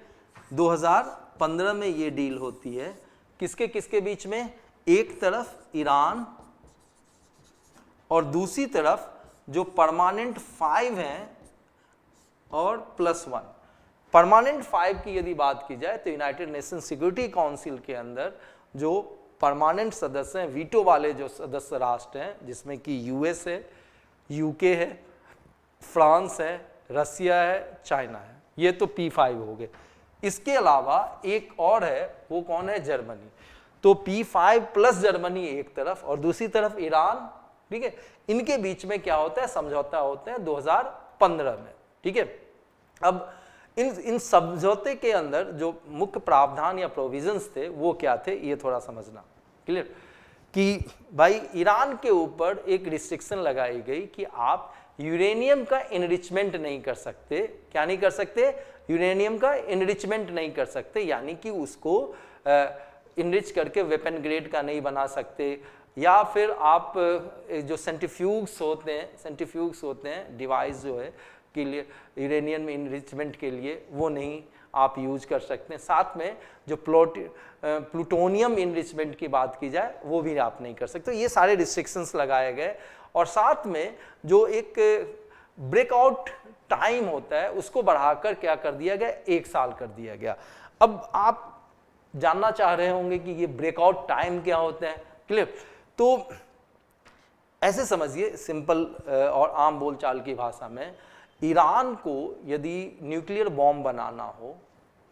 2015 में ये डील होती है। किसके किसके बीच में? एक तरफ ईरान और दूसरी तरफ जो परमानेंट 5 हैं और +1। परमानेंट 5 की यदि बात की जाए तो यूनाइटेड नेशन सिक्योरिटी काउंसिल के अंदर जो परमानेंट सदस्य हैं, वीटो वाले जो सदस्य राष्ट्र हैं, जिसमें कि US है, UK है, फ्रांस है, रसिया है, चाइना है, ये तो P5 हो गए। इसके अलावा एक और है, वो कौन है? जर्मनी। तो P5 प्लस जर्मनी एक तरफ और दूसरी तरफ ईरान, ठीक है। इनके बीच में क्या होता है? समझौता होता है 2015 में, ठीक है। अब इन समझौते के अंदर जो मुख्य प्रावधान या प्रोविजंस थे वो क्या थे, ये थोड़ा समझना। क्लियर? कि भाई ईरान के ऊपर एक रिस्ट्रिक्शन लगाई गई कि आप यूरेनियम का एनरिचमेंट नहीं कर सकते। क्या नहीं कर सकते? यूरेनियम का एनरिचमेंट नहीं कर सकते, यानी कि उसको इनरिच करके वेपन ग्रेड का नहीं बना सकते, या फिर आप जो सेंट्रीफ्यूग्स होते हैं डिवाइस जो है के लिए यूरेनियम इनरिचमेंट के लिए, वो नहीं आप यूज कर सकते हैं। साथ में जो प्लूटोनियम इनरिचमेंट की बात की जाए वो भी आप नहीं कर सकते। ये सारे रिस्ट्रिक्शंस लगाए गए। और साथ में जो एक ब्रेकआउट टाइम होता है उसको बढ़ाकर क्या कर दिया गया? 1 साल कर दिया गया। अब आप जानना चाह रहे होंगे कि ये ब्रेकआउट टाइम क्या होता है। क्लियर? तो ऐसे समझिए, सिंपल और आम बोलचाल की भाषा में, ईरान को यदि न्यूक्लियर बॉम्ब बनाना हो,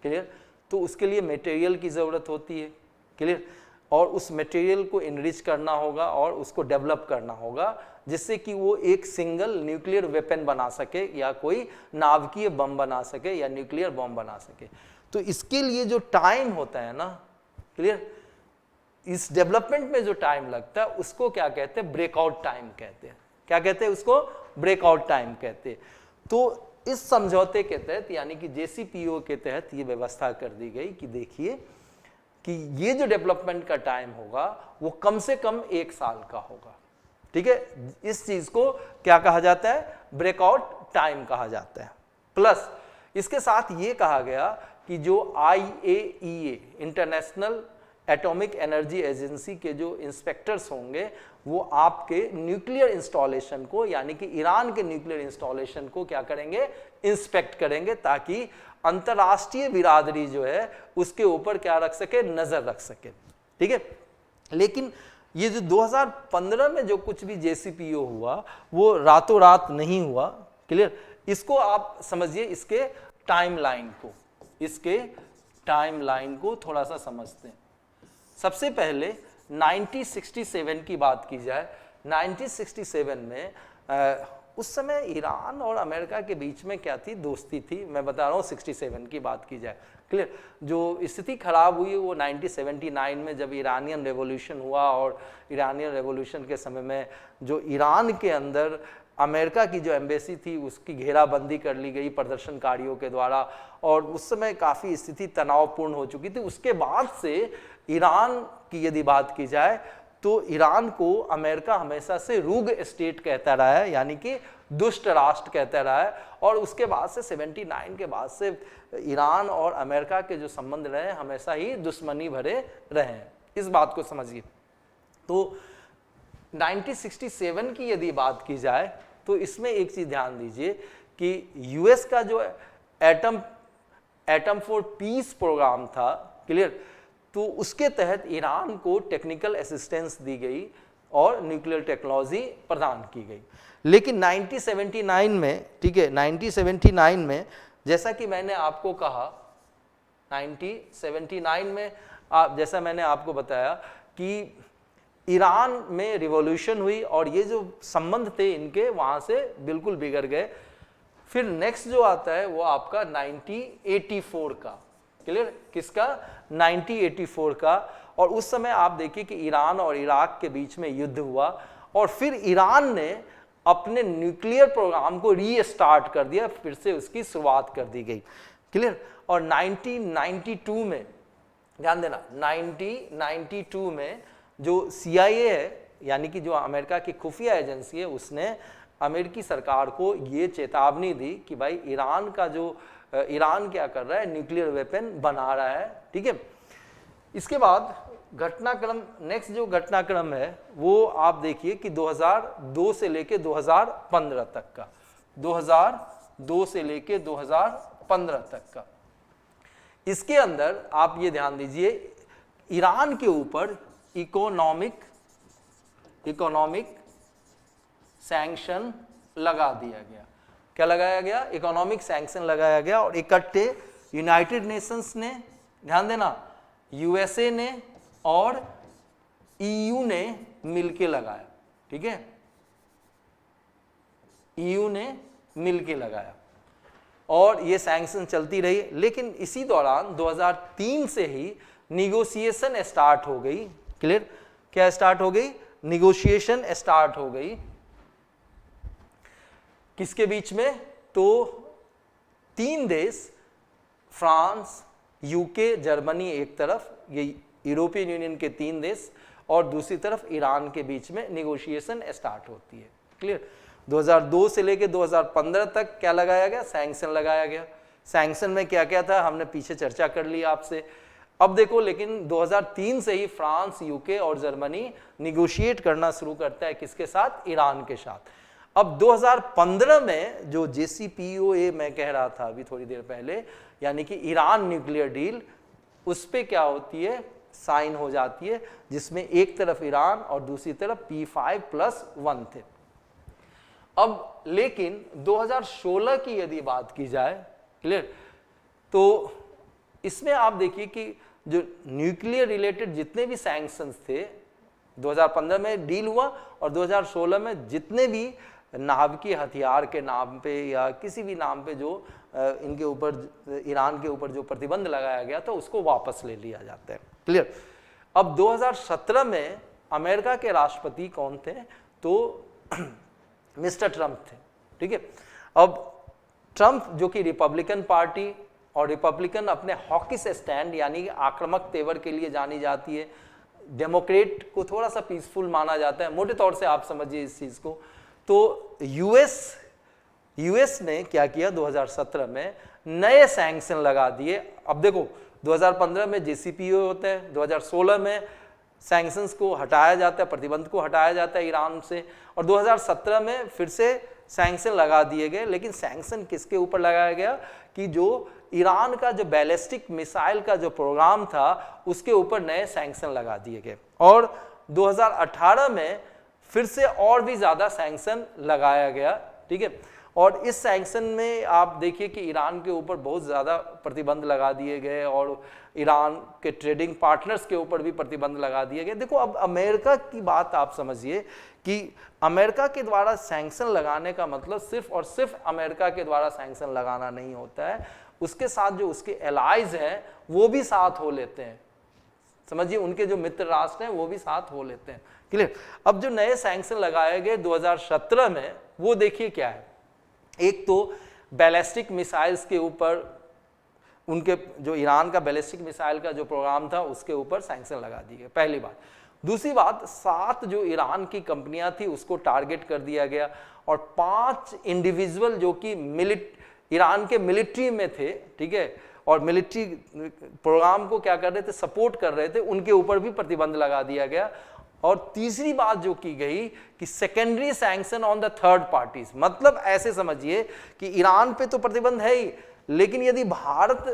क्लियर, तो उसके लिए मटेरियल की ज़रूरत होती है। क्लियर? और उस मटेरियल को इनरिच करना होगा और उसको डेवलप करना होगा, जिससे कि वो एक सिंगल न्यूक्लियर वेपन बना सके, या कोई नाभिकीय बम बना सके, या न्यूक्लियर बॉम्ब बना सके। तो इसके लिए जो टाइम होता है ना, क्लियर, इस डेवलपमेंट में जो टाइम लगता है उसको क्या कहते हैं? ब्रेकआउट टाइम कहते हैं। क्या कहते हैं उसको? ब्रेकआउट टाइम कहते हैं। तो इस समझौते के तहत, यानी कि JCPOA के तहत ये व्यवस्था कर दी गई कि देखिए कि ये जो डेवलपमेंट का टाइम होगा वो कम से कम 1 साल का होगा। ठीक है? इस चीज को क्या कहा जाता है? ब्रेकआउट टाइम कहा जाता है। प्लस इसके साथ ये कहा गया कि जो IAEA international atomic energy agency के जो इंस्पेक्टर्स होंगे वो आपके न्यूक्लियर इंस्टॉलेशन को, यानी कि ईरान के न्यूक्लियर इंस्टॉलेशन को क्या करेंगे? इंस्पेक्ट करेंगे, ताकि अंतर्राष्ट्रीय बिरादरी जो है उसके ऊपर क्या रख सके? नजर रख सके। ठीक है? लेकिन ये जो 2015 में जो कुछ भी JCPOA हुआ वो रातों रात नहीं हुआ। क्लियर? इसको आप समझिए, इसके टाइमलाइन को थोड़ा सा समझते हैं। सबसे पहले 1967 की बात की जाए। 1967 में उस समय ईरान और अमेरिका के बीच में क्या थी? दोस्ती थी। मैं बता रहा हूँ 67 की बात की जाए। क्लियर? जो स्थिति खराब हुई वो 1979 में जब ईरानियन रेवोल्यूशन हुआ, और ईरानियन रेवोल्यूशन के समय में जो ईरान के अंदर अमेरिका की जो एम्बेसी थी उसकी घेराबंदी कर ली गई प्रदर्शनकारियों के द्वारा, और उस समय काफ़ी स्थिति तनावपूर्ण हो चुकी थी। उसके बाद से ईरान की यदि बात की जाए तो ईरान को अमेरिका हमेशा से रूग स्टेट कहता रहा है, यानी कि दुष्ट राष्ट्र कहता रहा है। और उसके बाद से 79 के बाद से ईरान और अमेरिका के जो संबंध रहे हमेशा ही दुश्मनी भरे रहे हैं। इस बात को समझिए। तो 1967 की यदि बात की जाए तो इसमें एक चीज ध्यान दीजिए कि US का जो एटम फॉर पीस प्रोग्राम था, क्लियर, तो उसके तहत ईरान को टेक्निकल असिस्टेंस दी गई और न्यूक्लियर टेक्नोलॉजी प्रदान की गई। लेकिन 1979 में, ठीक है, 1979 में जैसा कि मैंने आपको कहा, 1979 में जैसा मैंने आपको बताया कि ईरान में रिवॉल्यूशन हुई और ये जो संबंध थे इनके वहां से बिल्कुल बिगड़ गए। फिर नेक्स्ट जो आता है वो आपका 1984 का, क्लियर, किसका, 1984 का। और उस समय आप देखिए कि ईरान और इराक के बीच में युद्ध हुआ और फिर ईरान ने अपने न्यूक्लियर प्रोग्राम को रीस्टार्ट कर दिया, फिर से उसकी शुरुआत कर दी गई, क्लियर। और 1992 में, ध्यान देना, 1992 में जो CIA है, यानी कि जो अमेरिका की खुफिया एजेंसी है, उसने अमेरिकी सरकार को ये चेतावनी दी कि भाई ईरान ईरान क्या कर रहा है, न्यूक्लियर वेपन बना रहा है, ठीक है। इसके बाद घटनाक्रम, नेक्स्ट जो घटनाक्रम है वो आप देखिए कि 2002 से लेके 2015 तक का, 2002 से लेके 2015 तक का। इसके अंदर आप ये ध्यान दीजिए, ईरान के ऊपर इकोनॉमिक सैंक्शन लगा दिया गया। क्या लगाया गया, इकोनॉमिक सैंक्शन लगाया गया और इकट्ठे यूनाइटेड नेशंस ने, ध्यान देना, USA ने और EU ने मिलके लगाया, ठीक है, EU ने मिलके लगाया और ये सैंक्शन चलती रही। लेकिन इसी दौरान 2003 से ही निगोशिएशन स्टार्ट हो गई, क्लियर, क्या स्टार्ट हो गई, निगोशिएशन स्टार्ट हो गई, किसके बीच में, तो 3 देश, फ्रांस, UK, जर्मनी एक तरफ, ये यूरोपियन यूनियन के 3 देश, और दूसरी तरफ ईरान के बीच में निगोशिएशन स्टार्ट होती है, क्लियर। 2002 से लेके 2015 तक क्या लगाया गया, सैंक्शन लगाया गया। सैंक्शन में क्या क्या था हमने पीछे चर्चा कर ली आपसे। अब देखो, लेकिन 2003 से ही फ्रांस, UK और जर्मनी निगोशिएट करना शुरू करता है, किसके साथ, ईरान के साथ। अब 2015 में जो JCPOA मैं कह रहा था अभी थोड़ी देर पहले, यानी कि ईरान न्यूक्लियर डील, उस पे क्या होती है, साइन हो जाती है, जिसमें एक तरफ ईरान और दूसरी तरफ P5+1 थे। अब लेकिन 2016 की यदि बात की जाए, क्लियर, तो इसमें आप देखिए कि जो न्यूक्लियर रिलेटेड जितने भी सैंक्शंस थे, 2015 में डील हुआ और 2016 में जितने भी नाभिकीय हथियार के नाम पे या किसी भी नाम पे जो इनके ऊपर, ईरान के ऊपर जो प्रतिबंध लगाया गया था, उसको वापस ले लिया जाता है, क्लियर। अब 2017 में अमेरिका के राष्ट्रपति कौन थे, तो मिस्टर ट्रंप थे, ठीक है। अब ट्रंप जो कि रिपब्लिकन पार्टी, और रिपब्लिकन अपने हॉकिश स्टैंड यानी आक्रामक तेवर के लिए जानी जाती है, डेमोक्रेट को थोड़ा सा पीसफुल माना जाता है, मोटे तौर से आप समझिए इस चीज को। तो यूएस ने क्या किया, 2017 में नए सैंक्शन लगा दिए। अब देखो, 2015 में JCPOA होता है, 2016 में सैंक्शंस को हटाया जाता है, प्रतिबंध को हटाया जाता है ईरान से, और 2017 में फिर से सैंक्शन लगा दिए गए। लेकिन सैंक्शन किसके ऊपर लगाया गया, कि जो ईरान का जो बैलिस्टिक मिसाइल का जो प्रोग्राम था, उसके ऊपर नए सैंक्शन लगा दिए गए। और 2018 में फिर से और भी ज्यादा सैंक्शन लगाया गया, ठीक है। और इस सैंक्शन में आप देखिए कि ईरान के ऊपर बहुत ज़्यादा प्रतिबंध लगा दिए गए और ईरान के ट्रेडिंग पार्टनर्स के ऊपर भी प्रतिबंध लगा दिए गए। देखो, अब अमेरिका की बात आप समझिए कि अमेरिका के द्वारा सैंक्शन लगाने का मतलब सिर्फ और सिर्फ अमेरिका के द्वारा सैंक्शन लगाना नहीं होता है, उसके साथ जो उसके एलाइज हैं वो भी साथ हो लेते हैं, समझिए, उनके जो मित्र राष्ट्र हैं वो भी साथ हो लेते हैं, क्लियर। अब जो नए सैंक्शन लगाए गए 2017 में, वो देखिए क्या है। एक तो बैलिस्टिक मिसाइल्स के ऊपर, उनके जो ईरान का बैलिस्टिक मिसाइल का जो प्रोग्राम था उसके ऊपर सैंक्शन लगा दिए गए, पहली बात। दूसरी बात, 7 जो ईरान की कंपनियां थी उसको टारगेट कर दिया गया, और 5 इंडिविजुअल जो कि ईरान के मिलिट्री में थे, ठीक है, और मिलिट्री प्रोग्राम को क्या कर रहे थे, सपोर्ट कर रहे थे, उनके ऊपर भी प्रतिबंध लगा दिया गया। और तीसरी बात जो की गई कि secondary sanction on the third parties, मतलब ऐसे समझिए कि ईरान पे तो प्रतिबंध है ही, लेकिन यदि भारत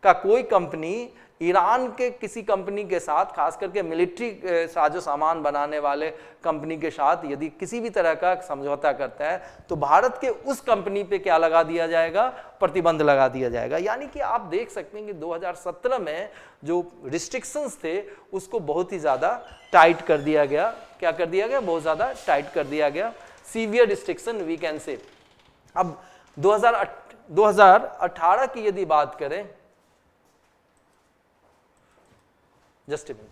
का कोई कंपनी ईरान के किसी कंपनी के साथ, खास करके मिलिट्री साजो सामान बनाने वाले कंपनी के साथ यदि किसी भी तरह का समझौता करता है तो भारत के उस कंपनी पे क्या लगा दिया जाएगा, प्रतिबंध लगा दिया जाएगा। यानी कि आप देख सकते हैं कि 2017 में जो रिस्ट्रिक्शंस थे उसको बहुत ही ज़्यादा टाइट कर दिया गया। क्या कर दिया गया? बहुत ज़्यादा टाइट कर दिया गया, severe restriction we can say. अब 2018 की यदि बात करें, जस्ट ए मिनट,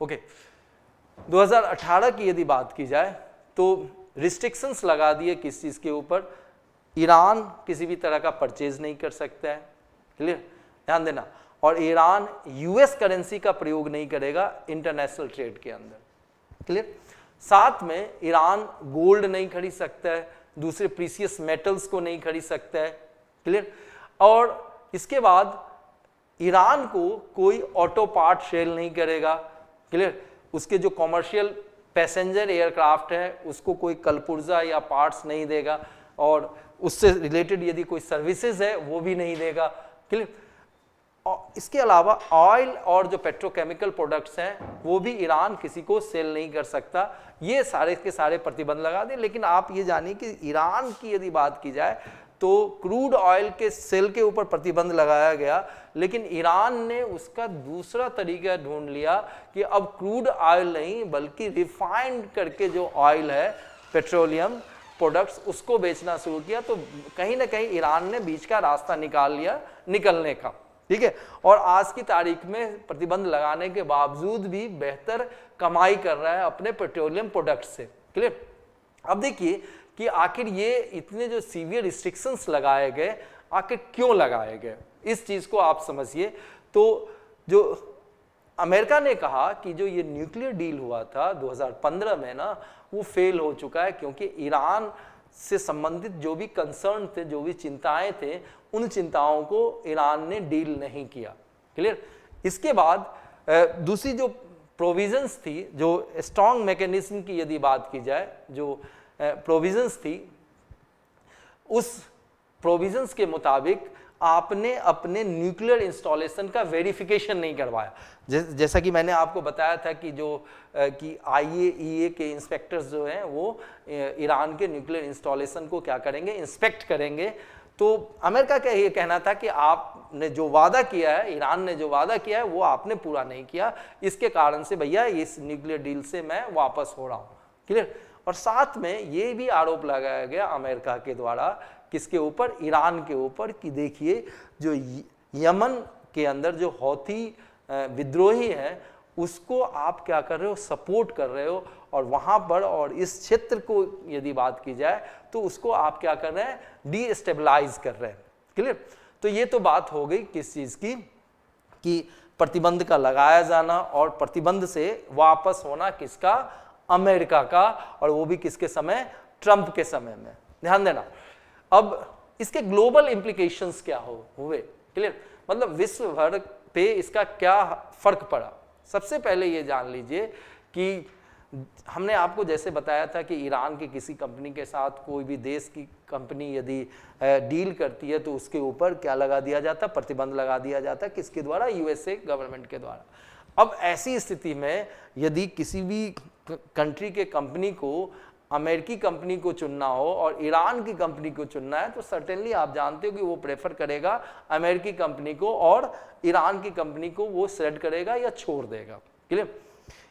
ओके, 2018 की यदि बात की जाए तो रिस्ट्रिक्शंस लगा दिए किस चीज के ऊपर, ईरान किसी भी तरह का परचेज नहीं कर सकता है, क्लियर, ध्यान देना, और ईरान यूएस करेंसी का प्रयोग नहीं करेगा इंटरनेशनल ट्रेड के अंदर, क्लियर। साथ में ईरान गोल्ड नहीं खरीद सकता है, दूसरे प्रीसियस मेटल्स को नहीं खरीद सकता है, क्लियर। और इसके बाद ईरान को कोई ऑटो पार्ट सेल नहीं करेगा, क्लियर। उसके जो कॉमर्शियल पैसेंजर एयरक्राफ्ट है उसको कोई कलपुर्जा या पार्ट्स नहीं देगा, और उससे रिलेटेड यदि कोई सर्विसेज है वो भी नहीं देगा, क्लियर। और इसके अलावा ऑयल और जो पेट्रोकेमिकल प्रोडक्ट्स हैं वो भी ईरान किसी को सेल नहीं कर सकता। ये सारे के सारे प्रतिबंध लगा दें। लेकिन आप ये जानिए कि ईरान की यदि बात की जाए तो क्रूड ऑयल के सेल के ऊपर प्रतिबंध लगाया गया, लेकिन ईरान ने उसका दूसरा तरीका ढूंढ लिया कि अब क्रूड ऑयल नहीं बल्कि रिफाइंड करके जो ऑयल है, पेट्रोलियम प्रोडक्ट्स, उसको बेचना शुरू किया। तो कहीं ना कहीं ईरान ने बीच का रास्ता निकाल लिया निकलने का, ठीक है। और आज की तारीख में प्रतिबंध लगाने के बावजूद भी बेहतर कमाई कर रहा है अपने पेट्रोलियम प्रोडक्ट से, क्लियर। अब देखिए कि आखिर ये इतने जो सीवियर रिस्ट्रिक्शंस लगाए गए, आखिर क्यों लगाए गए, इस चीज को आप समझिए। तो जो अमेरिका ने कहा कि जो ये न्यूक्लियर डील हुआ था 2015 में ना, वो फेल हो चुका है, क्योंकि ईरान से संबंधित जो भी कंसर्न थे, जो भी चिंताएं थे, उन चिंताओं को ईरान ने डील नहीं किया, क्लियर। इसके बाद दूसरी जो प्रोविजंस थी, जो स्ट्रॉन्ग मैकेनिज्म की यदि बात की जाए, जो प्रोविजंस थी, उस प्रोविजंस के मुताबिक आपने अपने न्यूक्लियर इंस्टॉलेशन का वेरिफिकेशन नहीं करवाया। जैसा कि मैंने आपको बताया था कि जो कि IAEA के इंस्पेक्टर्स जो हैं वो ईरान के न्यूक्लियर इंस्टॉलेशन को क्या करेंगे, इंस्पेक्ट करेंगे। तो अमेरिका का ये कहना था कि आपने जो वादा किया है, ईरान ने जो वादा किया है वो आपने पूरा नहीं किया, इसके कारण से भैया इस न्यूक्लियर डील से मैं वापस हो रहा हूँ, क्लियर। और साथ में ये भी आरोप लगाया गया अमेरिका के द्वारा, किसके ऊपर, ईरान के ऊपर, कि देखिए जो यमन के अंदर जो हौथी विद्रोही है उसको आप क्या कर रहे हो, सपोर्ट कर रहे हो, और वहां पर और इस क्षेत्र को यदि बात की जाए तो उसको आप क्या कर रहे हैं, डीस्टेबलाइज कर रहे हैं, क्लियर। तो ये तो बात हो गई किस चीज की, कि प्रतिबंध का लगाया जाना और प्रतिबंध से वापस होना किसका, अमेरिका का, और वो भी किसके समय, ट्रंप के समय में, ध्यान देना। अब इसके ग्लोबल इंप्लीकेशंस क्या हुए, क्लियर, मतलब विश्व भर पे इसका क्या फर्क पड़ा। सबसे पहले ये जान लीजिए कि हमने आपको जैसे बताया था कि ईरान की किसी कंपनी के साथ कोई भी देश की कंपनी यदि डील करती है तो उसके ऊपर क्या लगा दिया जाता, प्रतिबंध लगा दिया जाता, किसके द्वारा, USA गवर्नमेंट के द्वारा। अब ऐसी स्थिति में यदि किसी भी कंट्री के कंपनी को अमेरिकी कंपनी को चुनना हो और ईरान की कंपनी को चुनना है, तो सर्टेनली आप जानते हो कि वो प्रेफर करेगा अमेरिकी कंपनी को, और ईरान की कंपनी को वो सेलेक्ट करेगा या छोड़ देगा, क्लियर।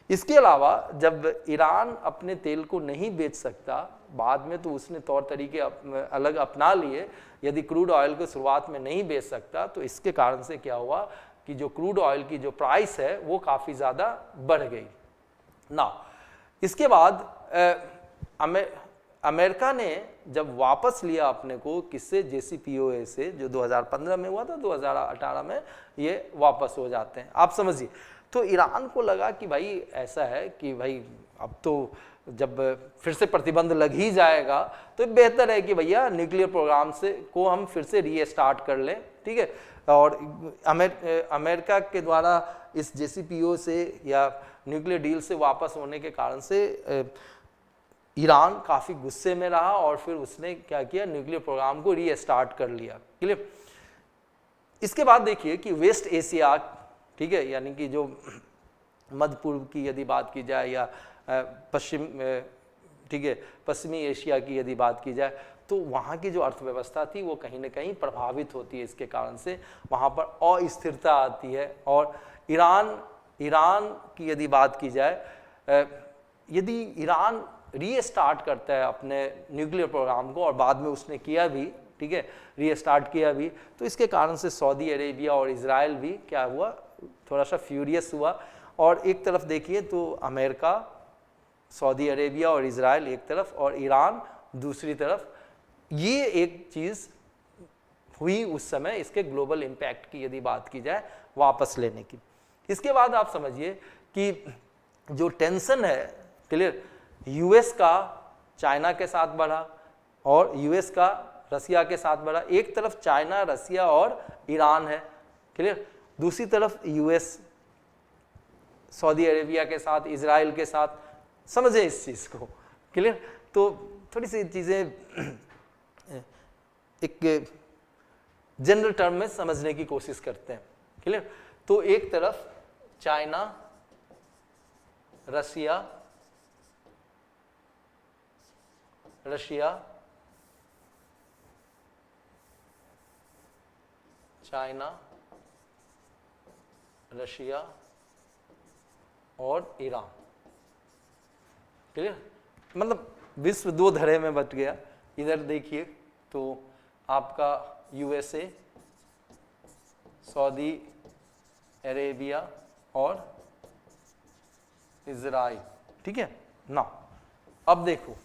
इसके अलावा जब ईरान अपने तेल को नहीं बेच सकता, बाद में तो उसने तौर तरीके अलग अपना लिए, यदि क्रूड ऑयल को शुरुआत में नहीं बेच सकता तो इसके कारण से क्या हुआ कि जो क्रूड ऑयल की जो प्राइस है वो काफ़ी ज़्यादा बढ़ गई ना। इसके बाद अमेरिका ने जब वापस लिया अपने को, किससे, JCPOA से, जो 2015 में हुआ था, 2018 में ये वापस हो जाते हैं, आप समझिए। तो ईरान को लगा कि भाई ऐसा है कि भाई अब तो जब फिर से प्रतिबंध लग ही जाएगा तो बेहतर है कि भैया न्यूक्लियर प्रोग्राम से को हम फिर से रीस्टार्ट कर लें, ठीक है। और अमेरिका के द्वारा इस JCPOA से या न्यूक्लियर डील से वापस होने के कारण से ईरान काफ़ी गुस्से में रहा और फिर उसने क्या किया, न्यूक्लियर प्रोग्राम को रीस्टार्ट कर लिया। क्लियर। इसके बाद देखिए कि वेस्ट एशिया, ठीक है, यानी कि जो मध्य पूर्व की यदि बात की जाए या पश्चिम, ठीक है, पश्चिमी एशिया की यदि बात की जाए, तो वहाँ की जो अर्थव्यवस्था थी वो कहीं ना कहीं प्रभावित होती है। इसके कारण से वहाँ पर अस्थिरता आती है। और ईरान की यदि बात की जाए, यदि ईरान रीस्टार्ट करता है अपने न्यूक्लियर प्रोग्राम को, और बाद में उसने किया भी, ठीक है, रीस्टार्ट किया भी, तो इसके कारण से सऊदी अरेबिया और इजराइल भी क्या हुआ, थोड़ा सा फ्यूरियस हुआ। और एक तरफ देखिए तो अमेरिका, सऊदी अरेबिया और इजराइल एक तरफ और ईरान दूसरी तरफ, ये एक चीज़ हुई उस समय इसके ग्लोबल इम्पैक्ट की यदि बात की जाए वापस लेने की। इसके बाद आप समझिए कि जो टेंशन है, क्लियर, यूएस का चाइना के साथ बढ़ा और यूएस का रसिया के साथ बढ़ा। एक तरफ चाइना, रसिया और ईरान है, क्लियर, दूसरी तरफ यूएस सऊदी अरेबिया के साथ, इजराइल के साथ। समझे इस चीज़ को, क्लियर। तो थोड़ी सी चीज़ें एक जनरल टर्म में समझने की कोशिश करते हैं, क्लियर। तो एक तरफ चाइना, रसिया, चाइना, रशिया और ईरान, क्लियर। मतलब विश्व दो धड़े में बट गया। इधर देखिए तो आपका यूएसए, सऊदी अरेबिया और इजराइल, ठीक है ना। अब देखो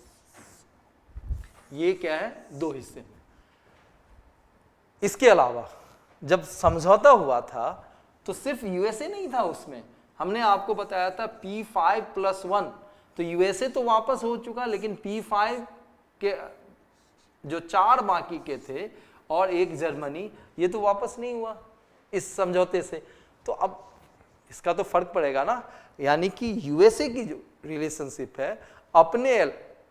ये क्या है, दो हिस्से। इसके अलावा जब समझौता हुआ था तो सिर्फ यूएसए नहीं था उसमें, हमने आपको बताया था P5+1, तो यूएसए तो वापस हो चुका, लेकिन P5 के जो 4 बाकी के थे और एक जर्मनी, ये तो वापस नहीं हुआ इस समझौते से। तो अब इसका तो फर्क पड़ेगा ना, यानी कि यूएसए की जो रिलेशनशिप है अपने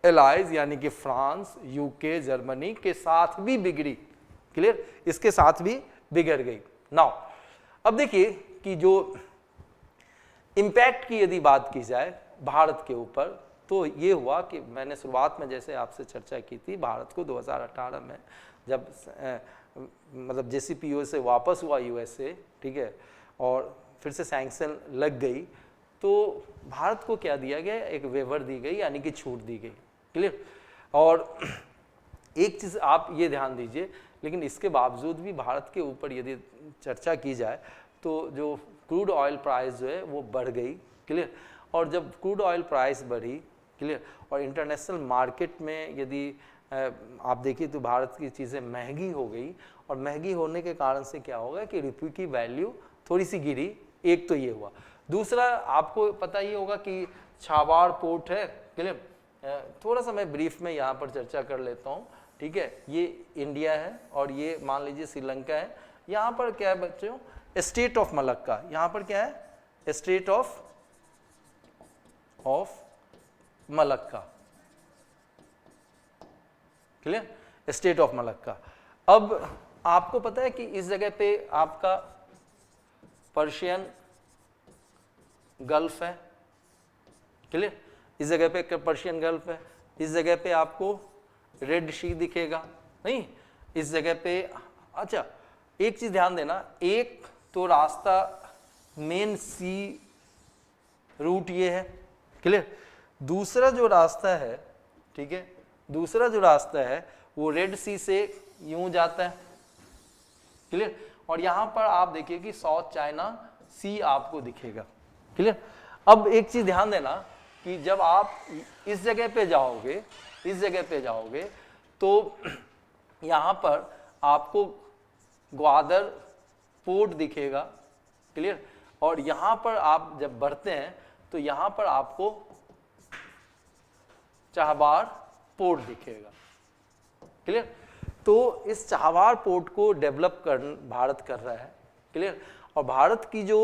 एलाइज यानी कि फ्रांस, यूके, जर्मनी के साथ भी बिगड़ी, क्लियर, इसके साथ भी बिगड़ गई। नाउ अब देखिए कि जो इम्पैक्ट की यदि बात की जाए भारत के ऊपर, तो ये हुआ कि मैंने शुरुआत में जैसे आपसे चर्चा की थी, भारत को 2018 में जब मतलब JCPOA से वापस हुआ यूएसए, ठीक है, और फिर से सैंक्शन लग गई, तो भारत को क्या दिया गया, एक वेवर दी गई, यानी कि छूट दी गई, क्लियर। और एक चीज़ आप ये ध्यान दीजिए, लेकिन इसके बावजूद भी भारत के ऊपर यदि चर्चा की जाए तो जो क्रूड ऑयल प्राइस जो है वो बढ़ गई, क्लियर। और जब क्रूड ऑयल प्राइस बढ़ी, क्लियर, और इंटरनेशनल मार्केट में यदि आप देखिए तो भारत की चीज़ें महंगी हो गई, और महंगी होने के कारण से क्या होगा कि रुपये की वैल्यू थोड़ी सी गिरी। एक तो ये हुआ। दूसरा आपको पता ही होगा कि छावाड़ पोर्ट है, क्लियर, थोड़ा सा मैं ब्रीफ में यहाँ पर चर्चा कर लेता हूँ, ठीक है। ये इंडिया है और ये मान लीजिए श्रीलंका है। यहाँ पर क्या है बच्चों, स्टेट ऑफ मलक्का, यहाँ पर क्या है, state of Malacca, clear, state of Malacca. अब आपको पता है कि इस जगह पे आपका पर्शियन गल्फ है, क्लियर, इस जगह पे पर्शियन गल्फ है, इस जगह पे आपको रेड सी दिखेगा, नहीं, इस जगह पे। अच्छा एक चीज ध्यान देना, एक तो रास्ता मेन सी रूट ये है, क्लियर, दूसरा जो रास्ता है, ठीक है, दूसरा जो रास्ता है वो रेड सी से यूं जाता है, क्लियर, और यहां पर आप देखिए कि साउथ चाइना सी आपको दिखेगा, क्लियर। अब एक चीज ध्यान देना कि जब आप इस जगह पे जाओगे, इस जगह पे जाओगे तो यहां पर आपको ग्वादर पोर्ट दिखेगा, क्लियर, और यहां पर आप जब बढ़ते हैं तो यहां पर आपको चाहबार पोर्ट दिखेगा, क्लियर। तो इस चाहबार पोर्ट को डेवलप कर भारत कर रहा है, क्लियर। और भारत की जो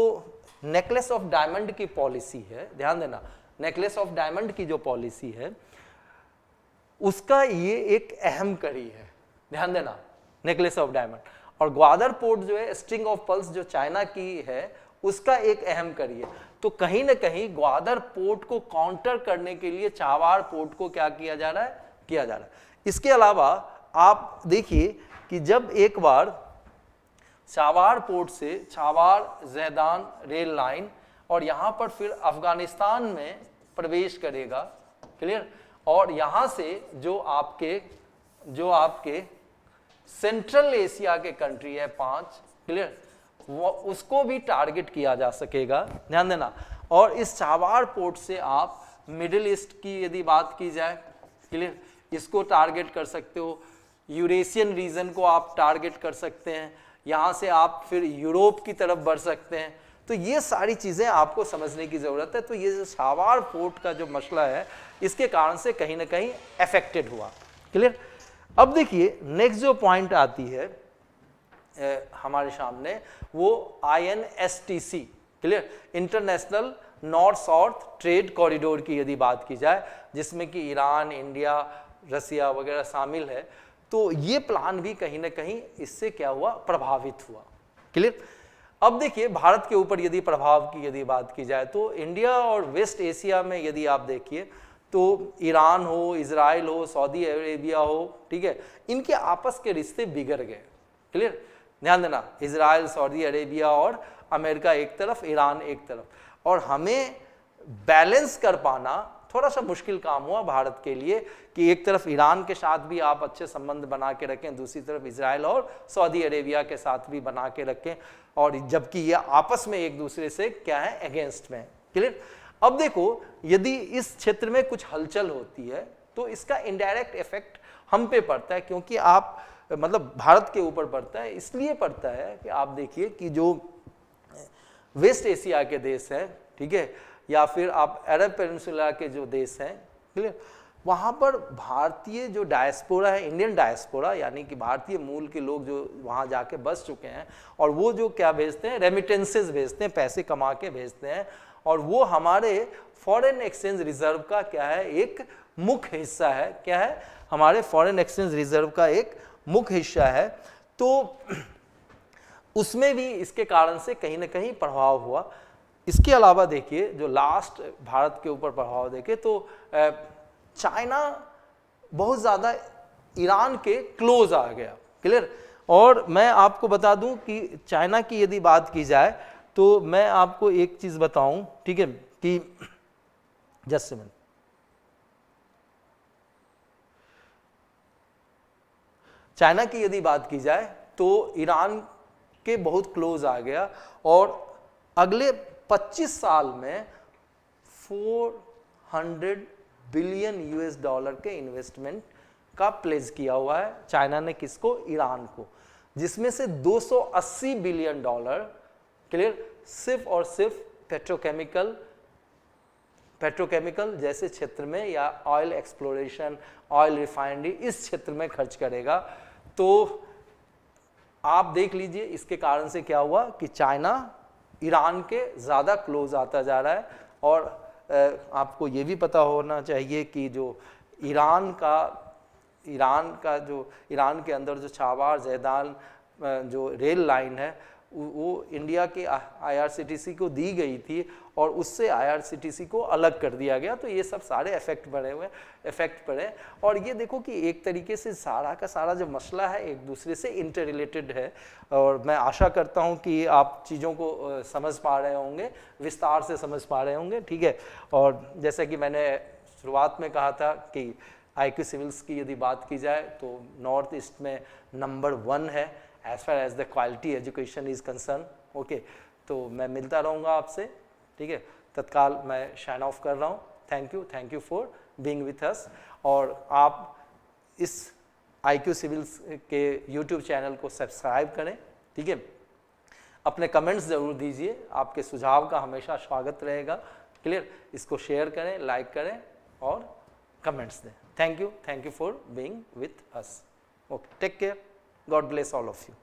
नेकलेस ऑफ डायमंड की पॉलिसी है, ध्यान देना, नेकलेस ऑफ डायमंड की जो पॉलिसी है, उसका ये एक अहम कड़ी है, ध्यान देना, नेकलेस ऑफ डायमंड। और ग्वादर पोर्ट जो है, स्ट्रिंग ऑफ पर्ल्स जो चाइना की है, उसका एक अहम कड़ी है। तो कहीं ना कहीं ग्वादर पोर्ट को काउंटर करने के लिए चाबार पोर्ट को क्या किया जा रहा है, इसके अलावा आप देखिए कि जब एक बार चाबार पोर्ट से चाबार जैदान रेल लाइन और यहां पर फिर अफगानिस्तान में प्रवेश करेगा, क्लियर, और यहां से जो आपके सेंट्रल एशिया के कंट्री है 5, क्लियर, वो उसको भी टारगेट किया जा सकेगा, ध्यान देना। और इस चाबार पोर्ट से आप मिडिल ईस्ट की यदि बात की जाए, क्लियर, इसको टारगेट कर सकते हो, यूरेशियन रीजन को आप टारगेट कर सकते हैं, यहाँ से आप फिर यूरोप की तरफ बढ़ सकते हैं। तो ये सारी चीज़ें आपको समझने की ज़रूरत है। तो ये जो चाबार पोर्ट का जो मसला है, इसके कारण से कहीं ना कहीं अफेक्टेड हुआ, क्लियर। अब देखिए नेक्स्ट जो पॉइंट आती है हमारे सामने, वो INSTC, clear, international north south trade corridor की यदि बात की जाए, जिसमें कि ईरान, इंडिया, रसिया वगैरह शामिल है। तो ये प्लान भी कहीं ना कहीं इससे क्या हुआ, प्रभावित हुआ, क्लियर। अब देखिए भारत के ऊपर यदि प्रभाव की यदि बात की जाए, तो इंडिया और वेस्ट एशिया में यदि आप देखिए तो ईरान हो, इजराइल हो, सऊदी अरेबिया हो, ठीक है, इनके आपस के रिश्ते बिगड़ गए, क्लियर, ध्यान देना, इजराइल, सऊदी अरेबिया और अमेरिका एक तरफ, ईरान एक तरफ। और हमें बैलेंस कर पाना थोड़ा सा मुश्किल काम हुआ भारत के लिए कि एक तरफ ईरान के साथ भी आप अच्छे संबंध बना के रखें, दूसरी तरफ इजराइल और सऊदी अरेबिया के साथ भी बना के रखें, और जबकि ये आपस में एक दूसरे से क्या है, अगेंस्ट में, क्लियर। अब देखो यदि इस क्षेत्र में कुछ हलचल होती है तो इसका इनडायरेक्ट इफेक्ट हम पे पड़ता है, क्योंकि आप मतलब भारत के ऊपर पड़ता है। इसलिए पड़ता है कि आप देखिए कि जो वेस्ट एशिया के देश हैं, ठीक है, या फिर आप अरब पेनिनसुला के जो देश हैं, क्लियर, वहाँ पर भारतीय जो डायस्पोरा है, इंडियन डायस्पोरा, यानी कि भारतीय मूल के लोग जो वहाँ जाके बस चुके हैं, और वो जो क्या भेजते हैं, रेमिटेंसेस भेजते हैं, पैसे कमा के भेजते हैं, और वो हमारे फॉरेन एक्सचेंज रिजर्व का क्या है, एक मुख्य हिस्सा है। क्या है, हमारे फॉरेन एक्सचेंज रिजर्व का एक मुख्य हिस्सा है। तो उसमें भी इसके कारण से कहीं ना कहीं प्रभाव हुआ। इसके अलावा देखिए जो लास्ट भारत के ऊपर प्रभाव देखे तो चाइना बहुत ज़्यादा ईरान के क्लोज आ गया, क्लियर। और मैं आपको बता दूं कि चाइना की यदि बात की जाए तो मैं आपको एक चीज़ बताऊं, ठीक है, कि जस्ट मिनट, चाइना की यदि बात की जाए तो ईरान के बहुत क्लोज आ गया, और अगले 25 साल में 400 बिलियन US डॉलर के इन्वेस्टमेंट का प्लेस किया हुआ है चाइना ने, किसको, ईरान को, जिसमें से 280 बिलियन डॉलर, क्लियर, सिर्फ और सिर्फ पेट्रोकेमिकल जैसे क्षेत्र में, या ऑयल एक्सप्लोरेशन, ऑयल रिफाइनरी, इस क्षेत्र में खर्च करेगा। तो आप देख लीजिए इसके कारण से क्या हुआ कि चाइना ईरान के ज़्यादा क्लोज आता जा रहा है। और आपको ये भी पता होना चाहिए कि जो ईरान के अंदर जो चाबार जैदान जो रेल लाइन है वो इंडिया के IRCTC को दी गई थी, और उससे IRCTC को अलग कर दिया गया। तो ये सब सारे इफेक्ट पड़े। और ये देखो कि एक तरीके से सारा का सारा जो मसला है एक दूसरे से इंटर रिलेटेड है, और मैं आशा करता हूँ कि आप चीज़ों को समझ पा रहे होंगे, विस्तार से समझ पा रहे होंगे, ठीक है। और जैसे कि मैंने शुरुआत में कहा था कि IQ सिविल्स की यदि बात की जाए तो नॉर्थ ईस्ट में नंबर 1 है as far as the quality education is concern, okay. तो मैं मिलता रहूँगा आपसे, ठीक है। तत्काल मैं शाइन ऑफ कर रहा हूँ। Thank you for being with अस। और आप इस IQ सिविल्स के यूट्यूब चैनल को सब्सक्राइब करें, ठीक है। अपने कमेंट्स ज़रूर दीजिए, आपके सुझाव का हमेशा स्वागत रहेगा, क्लियर। इसको शेयर करें, लाइक करें और कमेंट्स दें। Thank you for being with us, okay. Take care, God bless all of you.